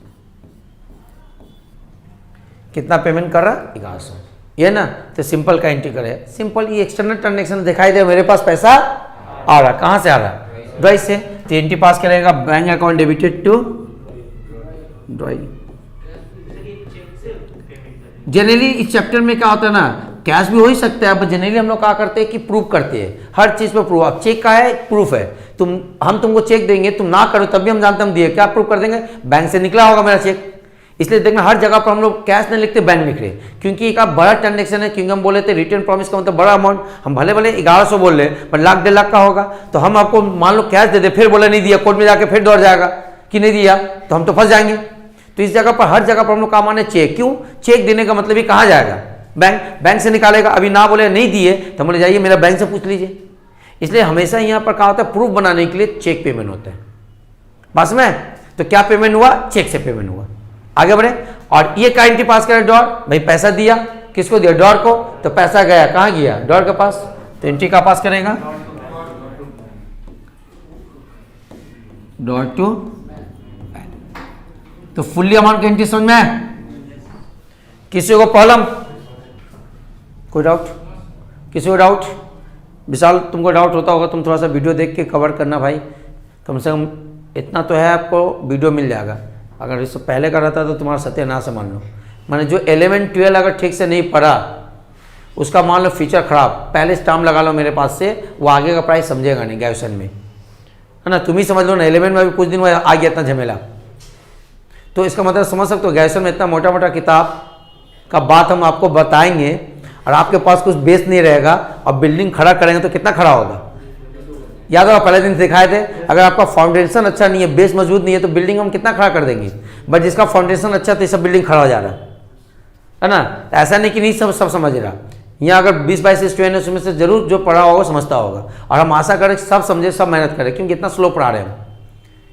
A: कितना पेमेंट कर रहा? 1100। ये ना, तो सिंपल का एंट्री करे। सिंपल ये एक्सटर्नल ट्रांजेक्शन दिखाई दे, मेरे पास पैसा आ रहा। कहाँ से आ रहा? ड्रॉई से। तो एंट्री पास करेगा bank account debited to drawee. Generally इस चैप्टर में क्या होता है ना, कैश भी हो ही सकता है, बट जनरली हम लोग क्या करते हैं कि प्रूफ करते हैं हर चीज पे प्रूफ। अब चेक का है प्रूफ है, हम तुमको चेक देंगे, तुम ना करो तब भी हम जानते हम दिए। क्या प्रूफ कर देंगे? बैंक से निकला होगा मेरा चेक। इसलिए देखना हर जगह पर हम लोग कैश नहीं लिखते, बैंक लिख रहे, क्योंकि एक बड़ा ट्रांजेक्शन है। क्योंकि हम बोले थे रिटर्न प्रॉमिस का मतलब बड़ा अमाउंट। हम भले भले 1100 बोल रहे पर लाख 1.5 लाख का होगा, तो हम आपको मान लो कैश दे दे, फिर बोले नहीं दिया, कोर्ट में जाके फिर दौड़ जाएगा कि नहीं दिया, तो हम तो फंस जाएंगे। तो इस जगह पर हर जगह पर हम लोग का माने चेक। क्यों? चेक देने का मतलब ही कहाँ जाएगा? बैंक से निकालेगा। अभी ना बोले नहीं दिए तो बोले जाइए मेरा बैंक से पूछ लीजिए। इसलिए हमेशा यहाँ पर क्या होता है, प्रूफ बनाने के लिए चेक पेमेंट होता है। बस में तो क्या पेमेंट हुआ? चेक से पेमेंट हुआ। आगे बढ़े। और ये का एंट्री पास करे ड्रॉर, भाई पैसा दिया, किसको दिया, ड्रॉर को, तो पैसा गया कहाँ गया, ड्रॉर के पास, तो एंट्री का पास करेगा, ड्रॉर टू। तो फुल्ली अमाउंट की एंट्री समझ में आया, किसी को प्रॉब्लम, कोई डाउट, किसी को डाउट, विशाल तुमको डाउट होता होगा, तुम थोड़ा सा वीडियो देख के कवर करना भाई, कम से कम इतना तो है आपको वीडियो मिल जाएगा। अगर इससे पहले का रहता तो तुम्हारा सत्यानाश मान लो, माने जो 11-12 अगर ठीक से नहीं पढ़ा उसका मान लो फीचर खराब, पहले स्टाम्प लगा लो मेरे पास से, वो आगे का प्राइस समझेगा नहीं ग्रेजुएशन में, है ना, तुम ही समझ लो ना, 11 में भी कुछ दिन में आ गया इतना झमेला। तो इसका मतलब समझ सकते हो ग्रेजुएशन में इतना मोटा मोटा किताब का बात हम आपको बताएंगे और आपके पास कुछ बेस नहीं रहेगा और बिल्डिंग खड़ा करेंगे तो कितना खड़ा होगा। याद होगा पहले दिन सिखाए थे, अगर आपका फाउंडेशन अच्छा नहीं है, बेस मजबूत नहीं है, तो बिल्डिंग हम कितना खड़ा कर देंगे, बट जिसका फाउंडेशन अच्छा तो सब बिल्डिंग खड़ा हो जा रहा है ना। तो ऐसा नहीं कि नहीं सब समझ रहा, यहाँ अगर 20-22 स्टूडेंट उसमें से जरूर जो पढ़ा होगा समझता होगा, और हम आशा करें सब समझे, सब मेहनत करें, क्योंकि इतना स्लो पढ़ा रहे हैं,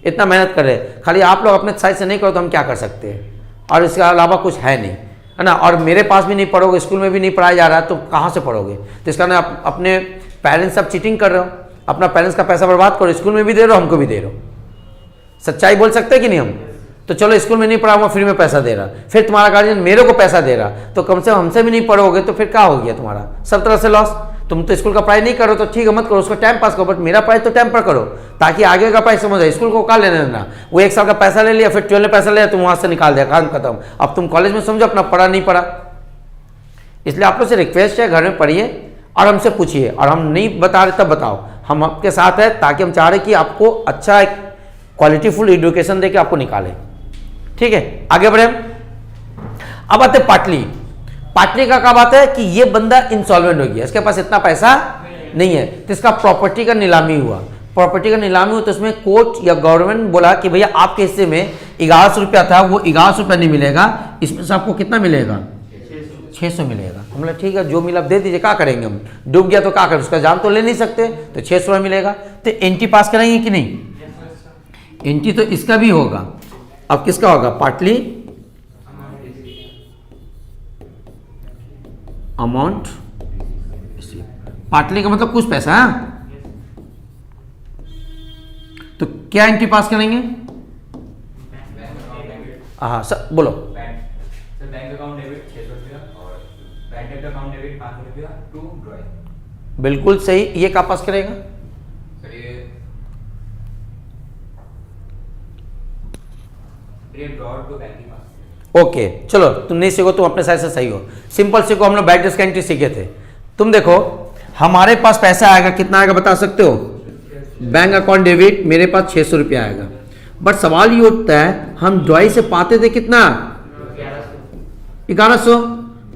A: इतना मेहनत कर रहे हैं, खाली आप लोग अपने साइड से नहीं करो तो हम क्या कर सकते हैं, और इसके अलावा कुछ है नहीं, है ना। और मेरे पास भी नहीं पढ़ोगे, स्कूल में भी नहीं पढ़ाया जा रहा है, तो कहाँ से पढ़ोगे। तो इसका ना अपने पेरेंट्स सब चीटिंग कर रहे हो, अपना पेरेंट्स का पैसा बर्बाद करो, स्कूल में भी दे रहे हो, हमको भी दे रहे हो, सच्चाई बोल सकते हैं कि नहीं हम। तो चलो स्कूल में नहीं पढ़ा हुआ, फ्री में पैसा दे रहा, फिर तुम्हारा गार्जियन मेरे को पैसा दे रहा, तो कम से कम हमसे भी नहीं पढ़ोगे तो फिर क्या हो गया तुम्हारा, सब तरह से लॉस। तुम तो स्कूल का पढ़ाई नहीं करो तो ठीक है, मत करो, उसको टाइम पास करो, बट मेरा पढ़ाई तो टाइम पर करो, ताकि आगे का पढ़ाई समझ आए। स्कूल को क्या लेने देना, वो 1 साल का पैसा ले लिया, फिर 12 में पैसा लिया, तुम वहाँ से निकाल दिया, काम खत्म। अब तुम कॉलेज में समझो अपना पढ़ा नहीं पढ़ा। इसलिए आप लोग से रिक्वेस्ट है, घर में पढ़िए और हमसे पूछिए, और हम नहीं बता रहे तब बताओ, हम आपके साथ है, ताकि हम चाह रहे कि आपको अच्छा एक क्वालिटीफुल एजुकेशन दे के आपको निकाले, ठीक है। आगे बढ़े। अब आते पाटली। पाटली का क्या बात है कि ये बंदा इंसॉल्वेंट हो गया, इसके पास इतना पैसा नहीं है, तो इसका प्रॉपर्टी का नीलामी हुआ। प्रॉपर्टी का नीलामी हुआ तो इसमें कोर्ट या गवर्नमेंट बोला कि भैया आपके हिस्से में 1100 रुपया था, वो 1100 रुपया नहीं मिलेगा, इसमें से आपको कितना मिलेगा, 600 मिलेगा। हम लोग ठीक है, जो मिला दे दीजिए, क्या करेंगे हम, डूब गया तो क्या करें, उसका जान तो ले नहीं सकते, तो 600 रुपया मिलेगा। तो एंट्री पास करेंगे कि नहीं, एंट्री तो इसका भी होगा। अब किसका होगा, पाटली अमाउंट, पाटली का मतलब कुछ पैसा है, तो क्या एंट्री पास करेंगे, हाँ सर बोलो।
D: बैंक अकाउंट डेबिट 600 रुपया और बैंक अकाउंट डेबिट 500 रुपया टू ड्रॉइंग।
A: बिल्कुल सही, ये क्या पास करेगा,
D: सर ये ड्रॉर टू बैंक ही पास।
A: ओके चलो, तुम नहीं सीखो, तुम अपने साइड से सही हो, सिंपल सीखो। हम लोग बैक डेस्क एंट्री सीखे थे। तुम देखो हमारे पास पैसा आएगा, कितना आएगा बता सकते हो, बैंक अकाउंट डेबिट मेरे पास 600 रुपया आएगा, बट सवाल ये उठता है हम ड्रॉई से पाते थे कितना, 1100।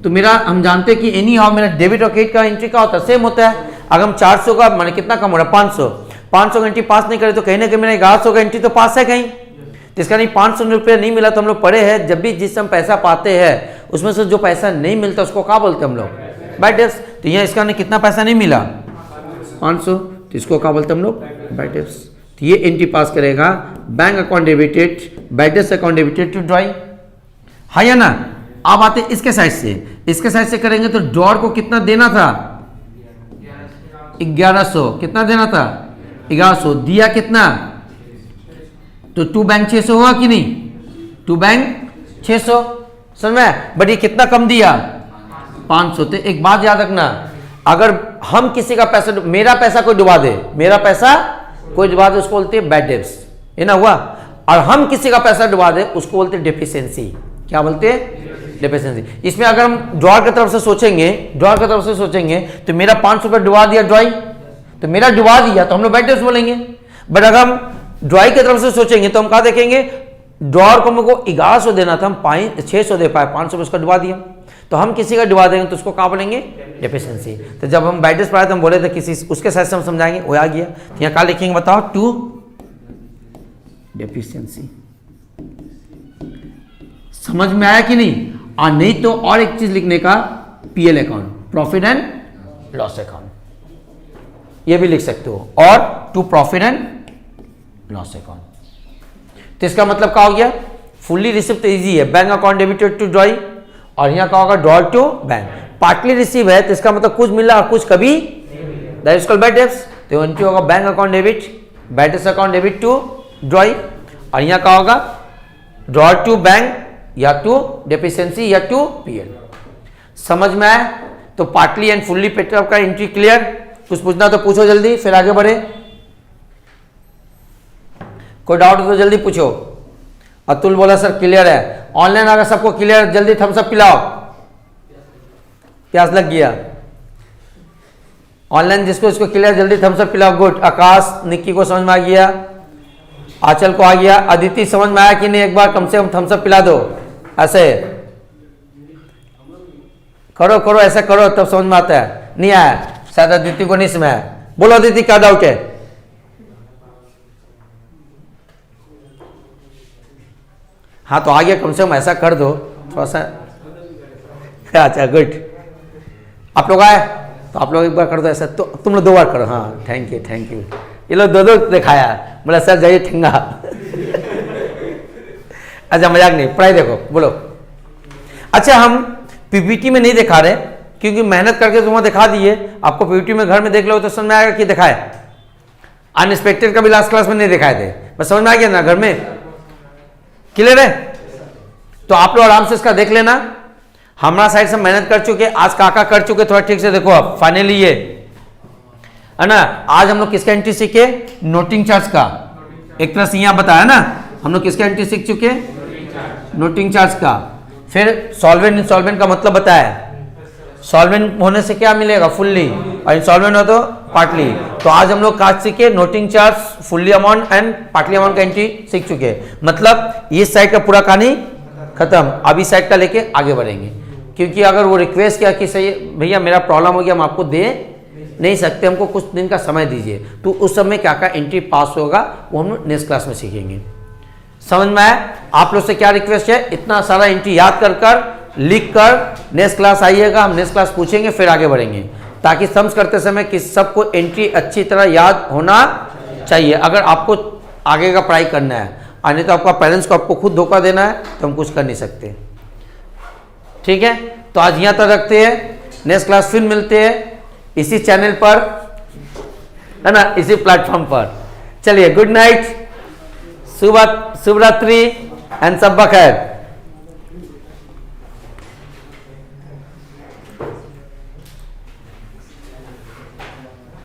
A: तो मेरा हम जानते हैं कि एनी हाउ मेरा डेबिट और क्रेडिट का एंट्री का होता है, सेम होता है। अगर हम 400 का माने कितना कम हो रहा है, 500 का एंट्री पास नहीं करे तो कहीं ना कहीं मेरा 1100 का एंट्री तो पास है कहीं, तो इसका नहीं 500 रुपया नहीं मिला। तो हम लोग पढ़े हैं, जब भी जिस हम पैसा पाते हैं उसमें से जो पैसा नहीं मिलता उसको क्या बोलते हैं हम लोग, बैड डेब्ट्स। तो यहाँ इसका नहीं कितना पैसा नहीं मिला, 500, तो इसको क्या बोलते हैं हम लोग, बैड डेब्ट्स। तो ये एंट्री पास करेगा, bank account debited, bad debts account debited to drawee, हाँ या ना। अब आते इसके साइड से, इसके साइड से करेंगे तो ड्रॉर को कितना देना था, 1100, कितना देना था, 1100, दिया कितना, तो टू बैंक 600 हुआ कि नहीं, टू बैंक 600, समझ में। बट ये कितना कम दिया, 500। तो एक बात याद रखना, अगर हम किसी का पैसा, मेरा पैसा कोई डुबा दे, मेरा पैसा कोई डुबा दे, उसको बोलते हैं बैड डेब्ट्स, ये ना हुआ। और हम किसी का पैसा डुबा दे उसको बोलते हैं डेफिशिएंसी, क्या बोलते हैं, डेफिशिएंसी। इसमें अगर हम ड्रॉर की तरफ से सोचेंगे, ड्रॉर की तरफ से सोचेंगे तो मेरा 500 रुपये डुबा दिया ड्रॉई, तो मेरा डुबा दिया तो हम लोग बैड डेब्ट्स बोलेंगे। बट अगर हम ड्रॉई की तरफ से सोचेंगे तो हम क्या देखेंगे, ड्रॉर को हमको 1100 देना था, हम 600 दे पाए, 500 उसका डुबा दिया, तो हम किसी का डुबा देंगे तो उसको क्या बोलेंगे, डेफिशिएंसी। तो जब हम बैड डेब्ट्स पढ़ाए तो हम बोले थे किसी उसके साथ से हम समझाएंगे, वो आ गया। तो यहाँ क्या लिखेंगे बताओ, टू डेफिशिएंसी। समझ में आया कि नहीं, और नहीं तो और एक चीज लिखने का, PL account, profit and loss account, ये भी लिख सकते हो, और to profit and loss account. तो इसका मतलब क्या हो गया, फुल्ली रिसीव तो इजी है, bank account debited to drawee, और यहाँ का होगा draw to bank. Partly receive है तो इसका मतलब कुछ मिला और कुछ कभी, that is called bad debts. तो एंट्री होगा bank account debit, bad debts account debit to drawee, और यहाँ का होगा ड्रॉ टू बैंक या टू डेफिशिएंसी या टू पीएल। समझ में आया? तो partly and fully paid up का एंट्री क्लियर। कुछ पूछना तो पूछो जल्दी, फिर आगे बढ़े। कोई डाउट हो तो जल्दी पूछो। अतुल बोला सर क्लियर है। ऑनलाइन अगर सबको क्लियर, जल्दी थम्स अप पिलाओ, प्यास लग गया। ऑनलाइन जिसको इसको क्लियर, जल्दी थम्स अप पिलाओ। गुड। आकाश, निक्की को समझ में आ गया, आंचल को आ गया, अदिति समझ में आया कि नहीं? एक बार कम से कम थम्स अप पिला दो। ऐसे करो करो, ऐसा करो तब समझ में आता है। नहीं आया शायद, अदिति को नहीं समझ आया। बोलो अदिति, क्या डाउट है? हाँ तो आगे कम से कम ऐसा कर दो थोड़ा सा। अच्छा गुड। आप लोग आए तो आप लोग एक बार कर दो ऐसा, तो तुम लोग 2 बार करो। हाँ थैंक यू थैंक यू। ये लोग 2 दिखाया, बोला सर जाइए ठेंगा। अच्छा मजाक नहीं, पढ़ाई देखो। बोलो। अच्छा हम पीपीटी में नहीं दिखा रहे क्योंकि मेहनत करके तुम्हें दिखा दिए। आपको पीपीटी में घर में देख लो तो समझ में आएगा कि दिखाए। अनएक्सपेक्टेड का भी लास्ट क्लास में नहीं दिखाए थे, बस समझ में आ गया ना? घर में क्लियर है? तो आप लोग आराम से इसका देख लेना। हमारा साइड से मेहनत कर चुके, आज काका कर चुके, थोड़ा ठीक से देखो। अब फाइनली ये है ना, आज हम लोग किसका एंट्री सीखे? नोटिंग चार्ज का। एक तरह से यहाँ बताया ना, हम लोग किसका एंट्री सीख चुके? नोटिंग चार्ज का। फिर सॉल्वेंट इंसॉल्वेंट का मतलब बताया। सॉल्वेंट होने से क्या मिलेगा? फुल्ली, और इंसॉल्वेंट हो तो पार्टली। तो आज हम लोग काज सीखे noting charge, fully amount and partly amount का एंट्री सीख चुके। मतलब इस साइड का पूरा कहानी खत्म। अब इस साइड का लेके आगे बढ़ेंगे, क्योंकि अगर वो रिक्वेस्ट किया कि सही भैया मेरा प्रॉब्लम हो गया, हम आपको दे नहीं सकते, हमको कुछ दिन का समय दीजिए, तो उस समय क्या क्या एंट्री पास होगा वो हम नेक्स्ट क्लास में सीखेंगे। समझ में आया? आप लोग से क्या रिक्वेस्ट है, इतना सारा एंट्री याद कर लिख कर नेक्स्ट क्लास आइएगा, हम नेक्स्ट क्लास पूछेंगे फिर आगे बढ़ेंगे, ताकि सम्स करते समय कि सबको एंट्री अच्छी तरह याद होना चाहिए अगर आपको आगे का पढ़ाई करना है। और नहीं तो आपका पेरेंट्स को आपको खुद धोखा देना है तो हम कुछ कर नहीं सकते। ठीक है, तो आज यहाँ तक रखते हैं, नेक्स्ट क्लास फिर मिलते हैं इसी चैनल पर, है ना, इसी प्लेटफॉर्म पर। चलिए गुड नाइट, शुभ रात्रि एंड सब बखैर।